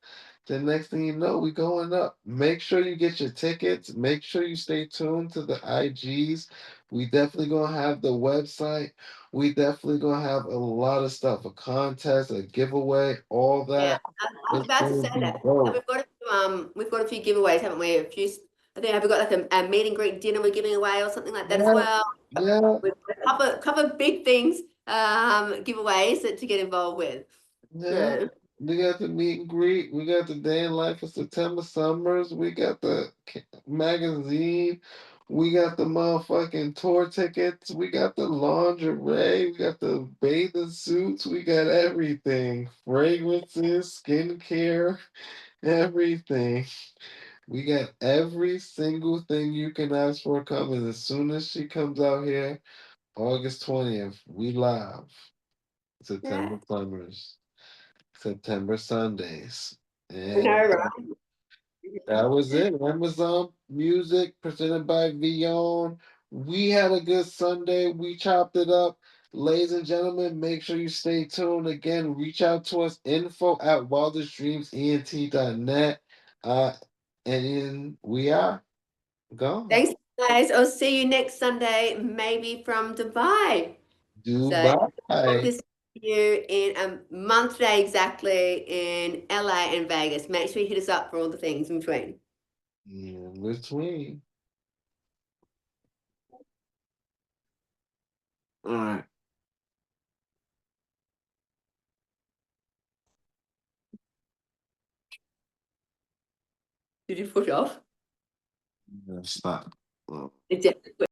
Then next thing you know, we going up. Make sure you get your tickets. Make sure you stay tuned to the IGs. We definitely gonna have the website. We definitely gonna have a lot of stuff, a contest, a giveaway, all Yeah, that. I was It's about to gonna say be that. And dope. we've got a few giveaways, haven't we? I think have we got like a meet and greet dinner we're giving away or something like that as Yeah, well. yeah, We've got a couple of big things, giveaways to get involved with. yeah. So We got the meet and greet. We got the day in life of September Summers. We got the magazine. We got the motherfucking tour tickets. We got the lingerie. We got the bathing suits. We got everything. Fragrances, skincare, everything. We got every single thing you can ask for coming. As soon as she comes out here, August 20th, we live. yeah, September Summers. September Sundays. I know, And right? that was it. Amazon Music presented by Vion. We had a good Sunday. We chopped it up. Ladies and gentlemen, make sure you stay tuned. Again, reach out to us, info at wildestdreamsent.net. Uh, and we are gone. Thanks Guys, I'll see you next Sunday, maybe from Dubai. So hope Dubai. to see you in a month today exactly in LA and Vegas. Make sure you hit us up for all the things in between. In between. All right. Did you push off? Stop. It's